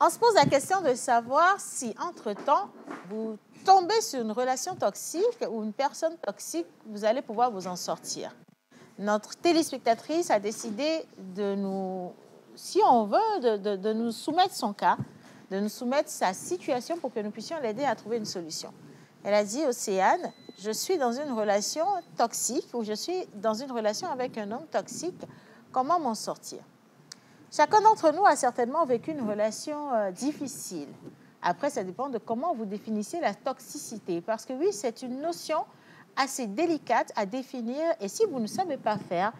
On se pose la question de savoir si, entre-temps, vous tombez sur une relation toxique ou une personne toxique, vous allez pouvoir vous en sortir. Notre téléspectatrice a décidé de nous, si on veut, de nous soumettre son cas, de nous soumettre sa situation pour que nous puissions l'aider à trouver une solution. Elle a dit, Océane, je suis dans une relation toxique ou je suis dans une relation avec un homme toxique. Comment m'en sortir? Chacun d'entre nous a certainement vécu une relation difficile. Après, ça dépend de comment vous définissez la toxicité. Parce que oui, c'est une notion assez délicate à définir. Et si vous ne savez pas faire,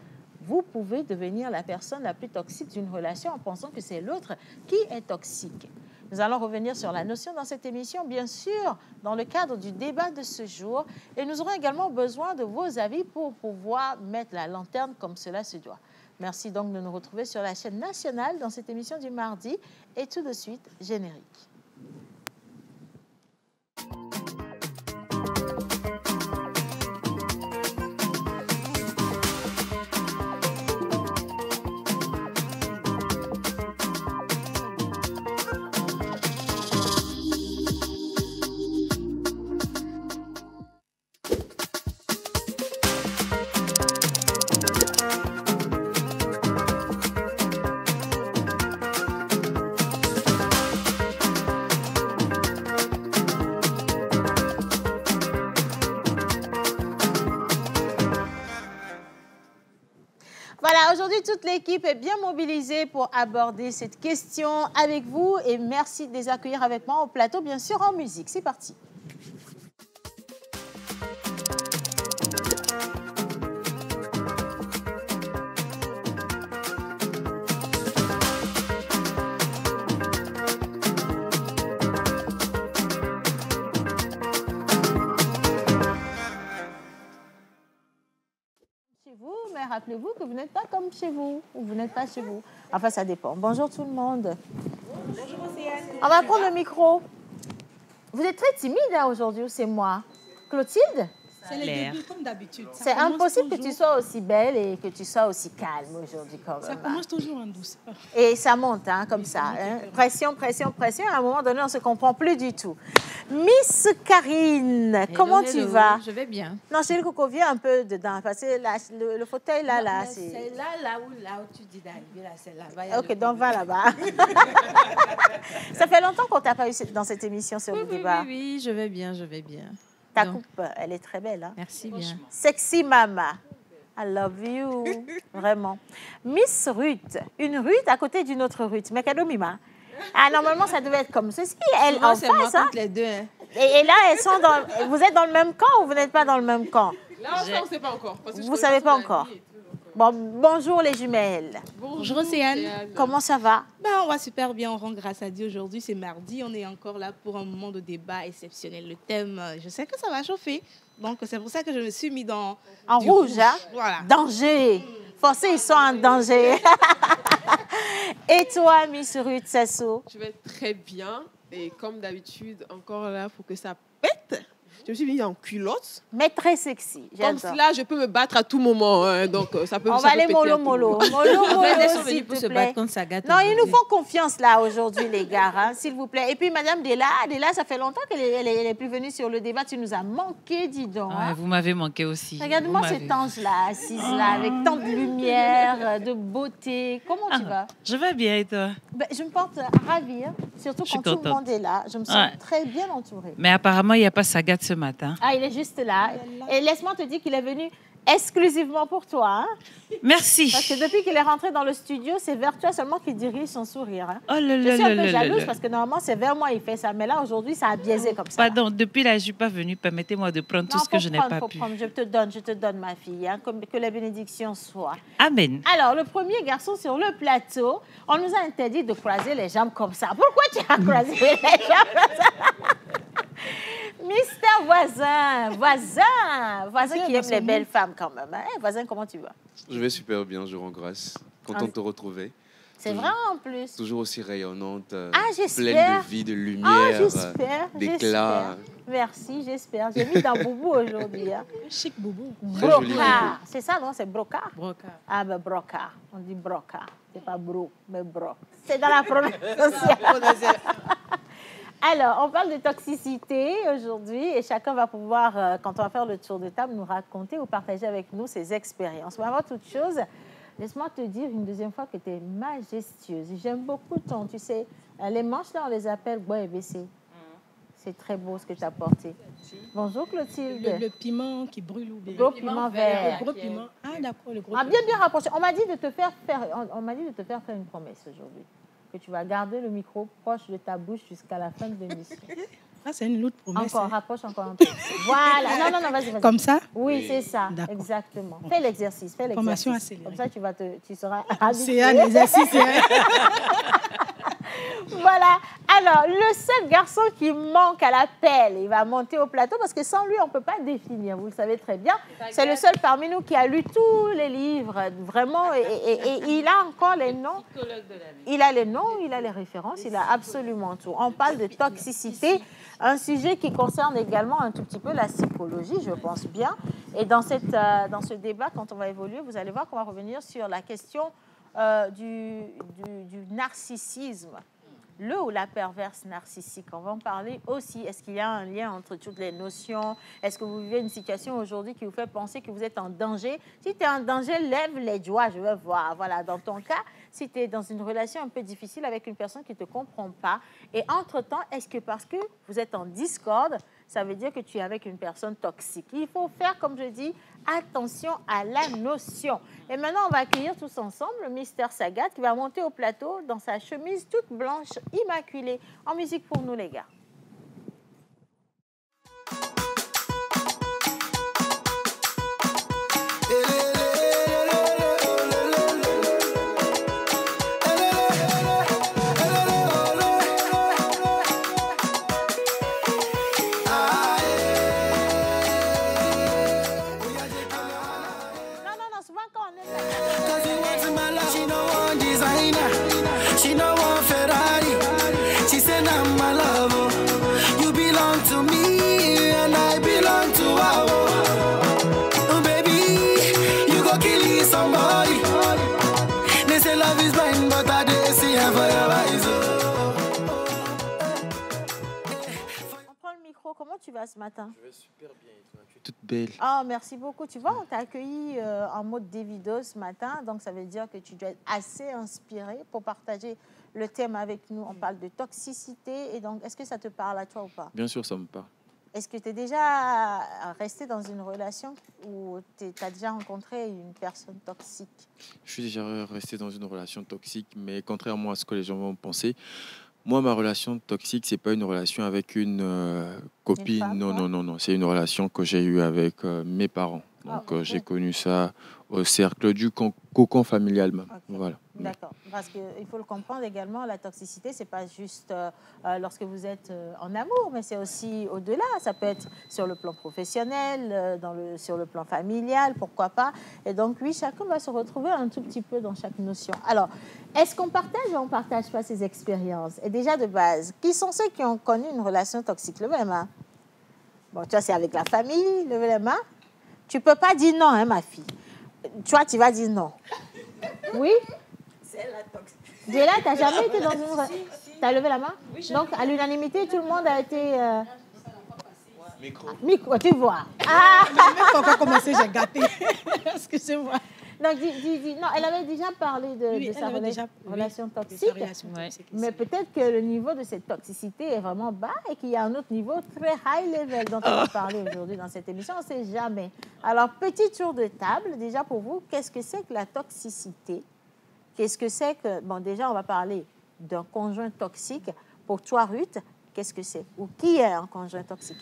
vous pouvez devenir la personne la plus toxique d'une relation en pensant que c'est l'autre qui est toxique. Nous allons revenir sur la notion dans cette émission, bien sûr, dans le cadre du débat de ce jour. Et nous aurons également besoin de vos avis pour pouvoir mettre la lanterne comme cela se doit. Merci donc de nous retrouver sur la chaîne nationale dans cette émission du mardi. Et tout de suite, générique. Voilà, aujourd'hui, toute l'équipe est bien mobilisée pour aborder cette question avec vous. Et merci de les accueillir avec moi au plateau, bien sûr, en musique. C'est parti. Mais rappelez-vous que vous n'êtes pas comme chez vous, ou vous n'êtes pas chez vous. Enfin, ça dépend. Bonjour tout le monde. Bonjour Océane. On va prendre le micro. Vous êtes très timide hein, aujourd'hui, ou c'est moi? Clotilde? C'est le début, comme d'habitude. C'est impossible que tu sois aussi belle et que tu sois aussi calme aujourd'hui quand même. Ça commence toujours en douceur. Et ça monte, hein, comme ça. Hein. Pression, pression, pression. À un moment donné, on ne se comprend plus du tout. Miss Karine, comment tu vas? Je vais bien. Non, chérie Coco, viens un peu dedans. Parce que là, le fauteuil, là, c'est... là où tu dis d'arriver, là, c'est là-bas. Ok, donc va là-bas. Ça fait longtemps qu'on t'a pas eu dans cette émission sur le débat. Oui, je vais bien, je vais bien. Ta coupe, elle est très belle. Hein? Merci bien. Sexy mama. I love you. Vraiment. Miss Ruth. Une Ruth à côté d'une autre Ruth. Mekado-Mima. Ah, normalement, ça devait être comme ceci. Elle en c'est moi face. contre les deux. Hein. Et là, elles sont dans... Vous êtes dans le même camp ou vous n'êtes pas dans le même camp? Là, on ne sait pas encore. Vous ne savez pas encore? Bon, bonjour les jumelles. Bonjour Océane. Comment ça va? On va super bien, on rend grâce à Dieu. Aujourd'hui, c'est mardi, on est encore là pour un moment de débat exceptionnel. Le thème, je sais que ça va chauffer. Donc, c'est pour ça que je me suis mis dans... En rouge, hein? Voilà. Danger. Forcés, ils sont en danger. Et toi, Miss Ruth Sasso? Je vais très bien. Et comme d'habitude, encore là, pour que ça pète. Je me suis mis en culotte. Mais très sexy. Comme cela, je peux me battre à tout moment. Hein, donc, ça peut. On va aller mollo, mollo. Mollo, mollo, s'il pour te se plaît. battre contre sa gâte. Non, ils nous font confiance là aujourd'hui, les gars, hein, s'il vous plaît. Et puis, Madame Della, ça fait longtemps qu'elle est plus venue sur le débat. Tu nous as manqué, dis donc. Ouais, vous m'avez manqué aussi. Regarde-moi cet ange-là, assise là, avec tant de lumière, de beauté. Comment tu vas? Je vais bien et toi? Je me porte ravie, hein, surtout quand tout le monde est là. Je me sens très bien entourée. Mais apparemment, il n'y a pas Sagat ce matin. Ah, il est juste là. Et laisse-moi te dire qu'il est venu exclusivement pour toi. Hein? Merci. Parce que depuis qu'il est rentré dans le studio, c'est vers toi seulement qu'il dirige son sourire. Hein? Oh là je suis un peu jalouse parce que normalement, c'est vers moi il fait ça. Mais là, aujourd'hui, ça a biaisé comme ça. Pardon, depuis là, je ne suis pas venue. Permettez-moi de prendre tout ce que je n'ai pas pu. Je te donne, ma fille. Hein, que les bénédictions soient. Amen. Alors, le premier garçon sur le plateau, on nous a interdit de croiser les jambes comme ça. Pourquoi tu as croisé les jambes comme ça? Mister voisin qui aime les belles femmes quand même. Hein? Voisin, comment tu vas? Je vais super bien, je rends grâce. Content de te retrouver. C'est vrai en plus. Toujours aussi rayonnante, Ah, pleine j'espère. de vie, de Ah, lumière, j'espère. d'éclat. Merci, j'espère. J'ai mis dans Boubou aujourd'hui. Hein. Chic boubou. Très joli. Brocard. C'est ça, non? C'est brocard? Brocard. Ah, ben brocard. On dit brocard. C'est pas bro, mais bro. C'est dans la prononciation. Alors, on parle de toxicité aujourd'hui et chacun va pouvoir, quand on va faire le tour de table, nous raconter ou partager avec nous ses expériences. Mais avant toute chose, laisse-moi te dire une deuxième fois que tu es majestueuse. J'aime beaucoup ton, tu sais, les manches là, on les appelle bois et WC. C'est très beau ce que tu as porté. Bonjour Clotilde. Le piment qui brûle ou bien. Gros piment vert. Le gros piment. Ah, d'accord, le gros Ah, piment. bien rapproché. On m'a dit de te faire faire une promesse aujourd'hui. Que tu vas garder le micro proche de ta bouche jusqu'à la fin de l'émission. Ah, c'est une autre promesse. Encore, rapproche encore un peu. Voilà. Non, vas-y. Comme ça? Oui, c'est ça. D'accord. Exactement. Fais l'exercice. Formation accélérée. Comme ça, tu seras C'est habitué. un exercice. Voilà. Alors, le seul garçon qui manque à l'appel, il va monter au plateau parce que sans lui, on ne peut pas définir. Vous le savez très bien. C'est le seul parmi nous qui a lu tous les livres, vraiment. Et il a encore les noms. Il a les noms, il a les références, il a absolument tout. On parle de toxicité, un sujet qui concerne également un tout petit peu la psychologie, je pense bien. Et dans ce débat, quand on va évoluer, vous allez voir qu'on va revenir sur la question du narcissisme. Le ou la perverse narcissique, on va en parler aussi. Est-ce qu'il y a un lien entre toutes les notions? Est-ce que vous vivez une situation aujourd'hui qui vous fait penser que vous êtes en danger? Si tu es en danger, lève les doigts, je veux voir. Voilà, dans ton cas, si tu es dans une relation un peu difficile avec une personne qui ne te comprend pas, et entre-temps, est-ce que parce que vous êtes en discorde, ça veut dire que tu es avec une personne toxique? Il faut faire, comme je dis, attention à la notion. Et maintenant, on va accueillir tous ensemble le Mister Sagat qui va monter au plateau dans sa chemise toute blanche, immaculée. En musique pour nous, les gars. She no want Ferrari. She said, "I'm my love. You belong to me, and I belong to her. Oh, baby, you go kill somebody. They say love is blind, but I did see her for your eyes." On prend le micro. Comment tu vas ce matin? Je vais super bien. Tu es toute belle. Oh, merci beaucoup. Tu vois, on t'a accueilli en mode Davido ce matin, donc ça veut dire que tu dois être assez inspiré pour partager le thème avec nous. On parle de toxicité, et donc, est-ce que ça te parle à toi ou pas? Bien sûr, ça me parle. Est-ce que tu es déjà resté dans une relation où tu as déjà rencontré une personne toxique? Je suis déjà resté dans une relation toxique, mais contrairement à ce que les gens vont penser, moi, ma relation toxique, c'est pas une relation avec une copine. Une femme, Non. C'est une relation que j'ai eue avec mes parents. Donc, j'ai connu ça au cercle du cocon familial. Même. Okay. Voilà. D'accord. Parce qu'il faut le comprendre également, la toxicité, c'est pas juste lorsque vous êtes en amour, mais c'est aussi au-delà. Ça peut être sur le plan professionnel, sur le plan familial, pourquoi pas. Et donc, oui, chacun va se retrouver un tout petit peu dans chaque notion. Alors, est-ce qu'on partage ou on ne partage pas ces expériences? Et déjà, de base, qui sont ceux qui ont connu une relation toxique? Levez la main. Bon, tu vois, c'est avec la famille, levez la main. Tu ne peux pas dire non, hein, ma fille. Tu vas dire non. Oui? C'est la toxicité. Déjà, tu n'as jamais été dans une... Tu as levé la main? Oui, donc, à l'unanimité, tout le monde a été... Micro, tu vois. Ah! Même quand on a commencé, j'ai gâté. Excusez-moi. Donc, dis, non, elle avait déjà parlé de sa relation toxique, mais peut-être que le niveau de cette toxicité est vraiment bas et qu'il y a un autre niveau très high level dont on va parler aujourd'hui dans cette émission, on ne sait jamais. Alors, petit tour de table, déjà pour vous, qu'est-ce que c'est que la toxicité? Qu'est-ce que c'est que... Bon, déjà, on va parler d'un conjoint toxique. Pour toi, Ruth, qu'est-ce que c'est? Ou qui est un conjoint toxique?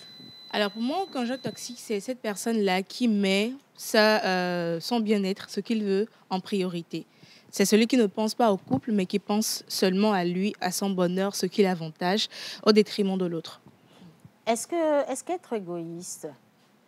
Alors, pour moi, un conjoint toxique, c'est cette personne-là qui met son bien-être, ce qu'il veut, en priorité. C'est celui qui ne pense pas au couple, mais qui pense seulement à lui, à son bonheur, ce qui l'avantage, au détriment de l'autre. Est-ce qu'être égoïste,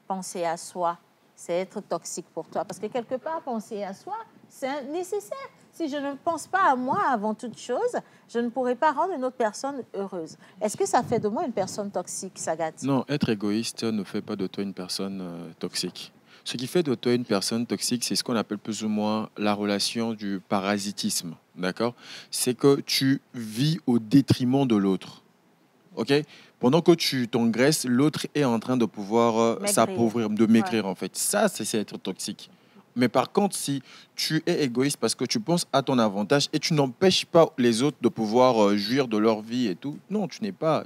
penser à soi, c'est être toxique pour toi? Parce que quelque part, penser à soi, C'est nécessaire. Si je ne pense pas à moi avant toute chose, je ne pourrai pas rendre une autre personne heureuse. Est-ce que ça fait de moi une personne toxique, Sagat? Non, être égoïste ne fait pas de toi une personne toxique. Ce qui fait de toi une personne toxique, c'est ce qu'on appelle plus ou moins la relation du parasitisme. D'accord? C'est que tu vis au détriment de l'autre. OK? Pendant que tu t'engraisses, l'autre est en train de pouvoir s'appauvrir, de maigrir en fait. Ça, c'est être toxique. Mais par contre, si tu es égoïste parce que tu penses à ton avantage et tu n'empêches pas les autres de pouvoir jouir de leur vie et tout, non, tu n'es pas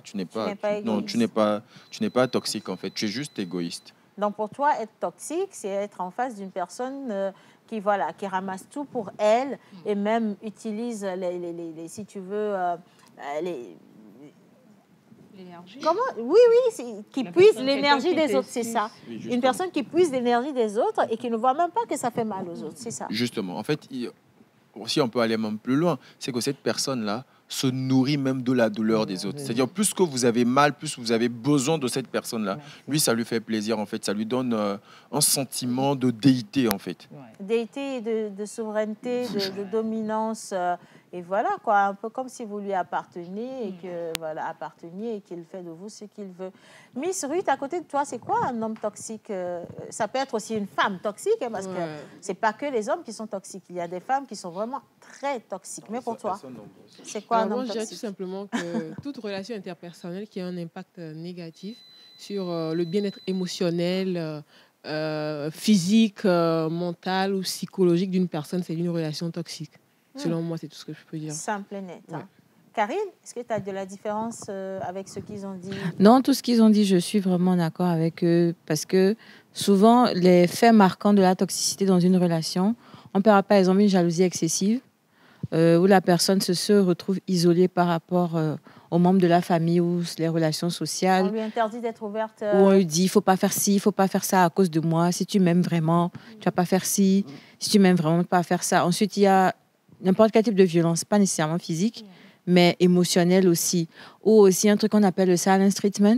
toxique en fait. Tu es juste égoïste. Donc, pour toi, être toxique, c'est être en face d'une personne qui ramasse tout pour elle et même utilise, si tu veux, L'énergie. Comment? Oui, qui puise l'énergie des autres, c'est ça. Oui, Une personne qui puise l'énergie des autres et qui ne voit même pas que ça fait mal aux autres, c'est ça. Justement, en fait, si on peut aller même plus loin, c'est que cette personne-là se nourrit même de la douleur des autres. C'est-à-dire, plus que vous avez mal, plus vous avez besoin de cette personne-là. Lui, ça lui fait plaisir, en fait. Ça lui donne un sentiment de déité, en fait. Déité, de souveraineté, de dominance. Et voilà, quoi, un peu comme si vous lui apparteniez et apparteniez et qu'il fait de vous ce qu'il veut. Miss Ruth, à côté de toi, c'est quoi un homme toxique? Ça peut être aussi une femme toxique, hein, parce que c'est pas que les hommes qui sont toxiques. Il y a des femmes qui sont vraiment très toxiques. Mais pour toi, c'est quoi un homme moi, je dirais toxique? tout simplement que toute relation interpersonnelle qui a un impact négatif sur le bien-être émotionnel, physique, mental ou psychologique d'une personne, c'est une relation toxique. Selon moi, c'est tout ce que je peux dire. Simple et net. Hein. Karine, est-ce que tu as de la différence avec ce qu'ils ont dit? Non, tout ce qu'ils ont dit, je suis vraiment d'accord avec eux. Parce que souvent, les faits marquants de la toxicité dans une relation, on peut avoir par exemple une jalousie excessive, où la personne se retrouve isolée par rapport aux membres de la famille ou les relations sociales. On lui interdit d'être ouverte. Où on lui dit, il ne faut pas faire ci, il ne faut pas faire ça à cause de moi. Si tu m'aimes vraiment, tu ne vas pas faire ci. Si tu m'aimes vraiment, tu ne vas pas faire ça. Ensuite, il y a n'importe quel type de violence, pas nécessairement physique, mais émotionnelle aussi. Ou aussi un truc qu'on appelle le silence treatment,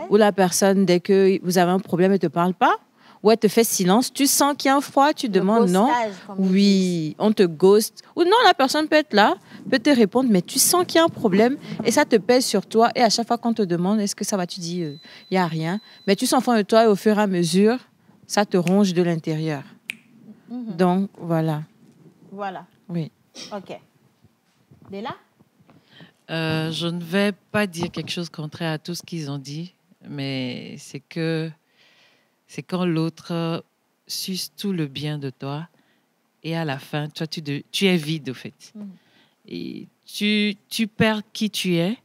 où la personne, dès que vous avez un problème, elle ne te parle pas, ou elle te fait silence, tu sens qu'il y a un froid, tu demandes non. Oui, on te ghost. Ou non, la personne peut être là, peut te répondre, mais tu sens qu'il y a un problème et ça te pèse sur toi. Et à chaque fois qu'on te demande, est-ce que ça va, tu dis, il n'y a rien. Mais tu sens au fond de toi et au fur et à mesure, ça te ronge de l'intérieur. Donc, voilà. Voilà. Oui. OK. Léla? Je ne vais pas dire quelque chose contraire à tout ce qu'ils ont dit, mais c'est quand l'autre suce tout le bien de toi et à la fin, toi, tu es vide, au fait. Et tu perds qui tu es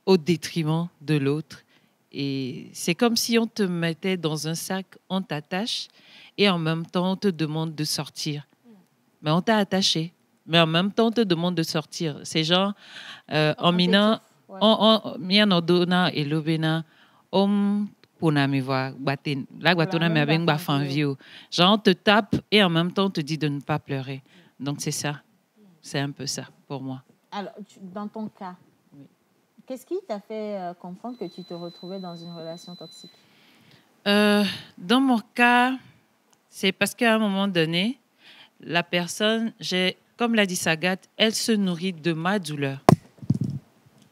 au détriment de l'autre. Et c'est comme si on te mettait dans un sac, on t'attache et en même temps, on te demande de sortir. Mais on t'a attaché. Mais en même temps, on te demande de sortir. C'est genre, en mina, on donna et l'obéna, genre, on te tape et en même temps, on te dit de ne pas pleurer. Donc, c'est ça. C'est un peu ça pour moi. Alors, dans ton cas, qu'est-ce qui t'a fait comprendre que tu te retrouvais dans une relation toxique? Dans mon cas, c'est parce qu'à un moment donné, la personne, comme l'a dit Sagat, elle se nourrit de ma douleur.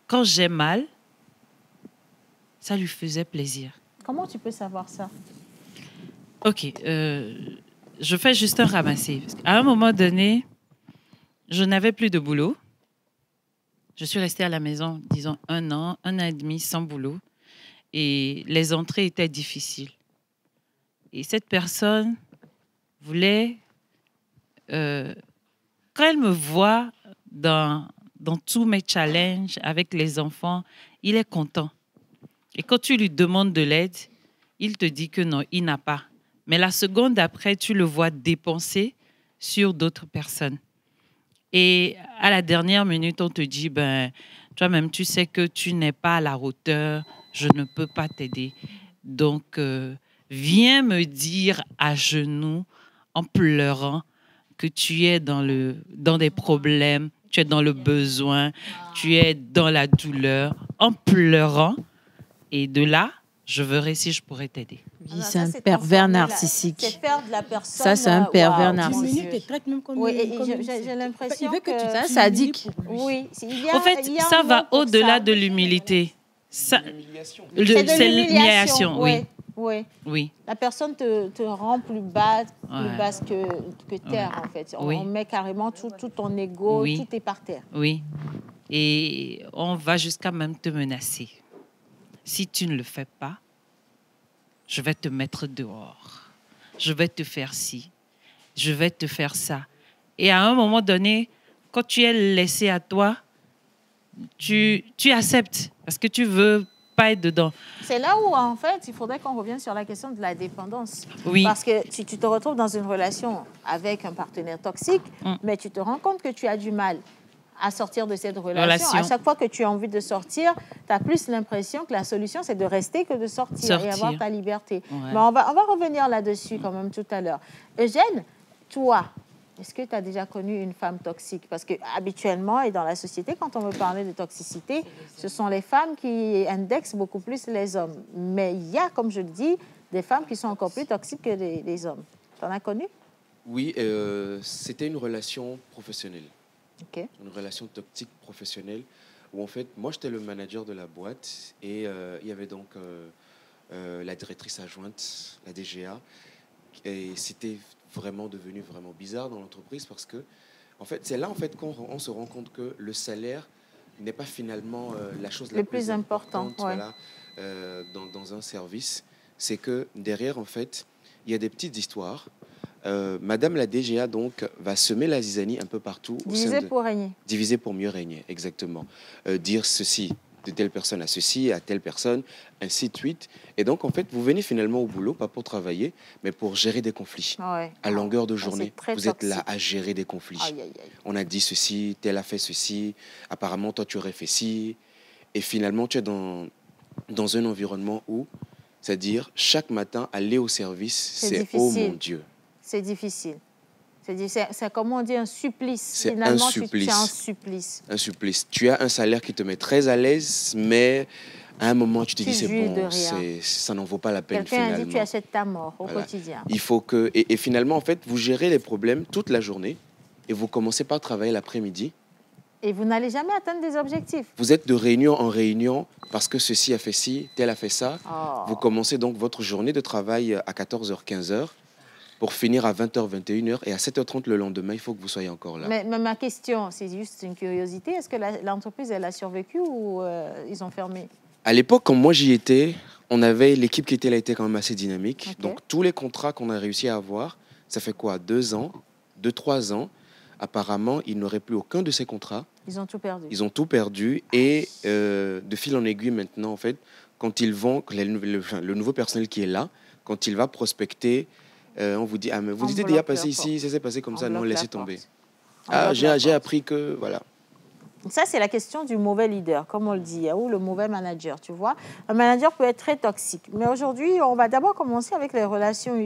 Quand j'ai mal, ça lui faisait plaisir. Comment tu peux savoir ça? OK. Je fais juste un ramassé. À un moment donné, je n'avais plus de boulot. Je suis restée à la maison, disons, 1 an et demi sans boulot. Et les entrées étaient difficiles. Et cette personne voulait... quand elle me voit dans tous mes challenges avec les enfants, il est content. Et quand tu lui demandes de l'aide, il te dit que non, il n'a pas. Mais la seconde après, tu le vois dépenser sur d'autres personnes. Et à la dernière minute, on te dit, toi-même, tu sais que tu n'es pas à la hauteur, je ne peux pas t'aider. Donc, viens me dire à genoux, en pleurant, que tu es dans des problèmes, tu es dans le besoin, tu es dans la douleur, en pleurant. Et de là, je verrai si je pourrais t'aider. Oui, Alors, c'est ça, un c'est pervers transformer narcissique. C'est faire de la personne. Ça, c'est un pervers waouh, narcissique. mon 10 minutes, Dieu. te traite même comme Oui, une- et comme une- j'ai l'impression Il veut que tu que- Ça, t'humilies sadique. pour lui. Oui, il y a, En fait, il y a un ça mot va pour au-delà ça. de l'humilité. Ça, C'est de c'est l'humiliation, l'humiliation, oui. oui. Oui. Oui. La personne te rend plus basse Ouais. que terre, en fait. Oui. On met carrément tout ton ego, Oui. tout est par terre. Oui. Et on va jusqu'à même te menacer. Si tu ne le fais pas, je vais te mettre dehors. Je vais te faire ci. Je vais te faire ça. Et à un moment donné, quand tu es laissé à toi, tu acceptes parce que tu veux pas être dedans. C'est là où, en fait, il faudrait qu'on revienne sur la question de la dépendance. Oui. Parce que tu te retrouves dans une relation avec un partenaire toxique, mais tu te rends compte que tu as du mal à sortir de cette relation. À chaque fois que tu as envie de sortir, tu as plus l'impression que la solution, c'est de rester que de sortir et avoir ta liberté. Ouais. Mais on va revenir là-dessus quand même tout à l'heure. Eugène, toi, est-ce que tu as déjà connu une femme toxique? Parce que habituellement, et dans la société, quand on veut parler de toxicité, ce sont les femmes qui indexent beaucoup plus les hommes. Mais il y a, comme je le dis, des femmes qui sont encore plus toxiques que les hommes. Tu en as connu? Oui, c'était une relation professionnelle. OK. Une relation toxique professionnelle où en fait, moi j'étais le manager de la boîte et il y avait donc la directrice adjointe, la DGA, et c'était vraiment devenu vraiment bizarre dans l'entreprise parce que en fait, c'est là en fait qu'on se rend compte que le salaire n'est pas finalement la chose la plus importante, ouais. voilà, dans un service. C'est que derrière en fait, il y a des petites histoires. Madame la DGA donc va semer la zizanie un peu partout. Diviser pour régner. Diviser pour mieux régner, exactement. Dire ceci de telle personne à ceci, à telle personne, ainsi de suite. Et donc, en fait, vous venez finalement au boulot, pas pour travailler, mais pour gérer des conflits. Ouais. À longueur de journée, c'est très vous êtes là toxique. à gérer des conflits. Aïe, aïe, aïe. On a dit ceci, tel a fait ceci, apparemment, toi, tu aurais fait ci. Et finalement, tu es dans un environnement où, c'est-à-dire, chaque matin, aller au service, c'est oh difficile. mon Dieu. C'est difficile. C'est comme on dit, un supplice. C'est Finalement, un supplice. tu es un supplice. Un supplice. Tu as un salaire qui te met très à l'aise, mais à un moment, tu te dis, c'est jouis de bon, rien. ça n'en vaut pas la peine Quelqu'un a finalement. dit, tu achètes ta mort au Voilà. quotidien. Il faut que... Et finalement, en fait, vous gérez les problèmes toute la journée et vous commencez par travailler l'après-midi. Et vous n'allez jamais atteindre des objectifs. Vous êtes de réunion en réunion parce que ceci a fait ci, tel a fait ça. Oh. Vous commencez donc votre journée de travail à 14h, 15h pour finir à 20h, 21h. Et à 7h30 le lendemain, il faut que vous soyez encore là. Mais ma question, c'est juste une curiosité. Est-ce que l'entreprise, elle a survécu ou ils ont fermé? À l'époque, quand moi j'y étais, on avait l'équipe qui était là était quand même assez dynamique. Ok. Donc tous les contrats qu'on a réussi à avoir, ça fait quoi, 2 ans, 2-3 ans. Apparemment, ils n'auraient plus aucun de ces contrats. Ils ont tout perdu. Ils ont tout perdu et de fil en aiguille maintenant, en fait, quand ils vont, le nouveau personnel qui est là, quand il va prospecter, on vous dit, ah mais vous On étiez bloque déjà passé la ici, ça s'est passé comme On ça, non, bloque la laissez porte. tomber. On Ah, bloque la j'ai porte. appris que, voilà. Ça, c'est la question du mauvais leader, comme on le dit, ou le mauvais manager, tu vois. Un manager peut être très toxique. Mais aujourd'hui, on va d'abord commencer avec les relations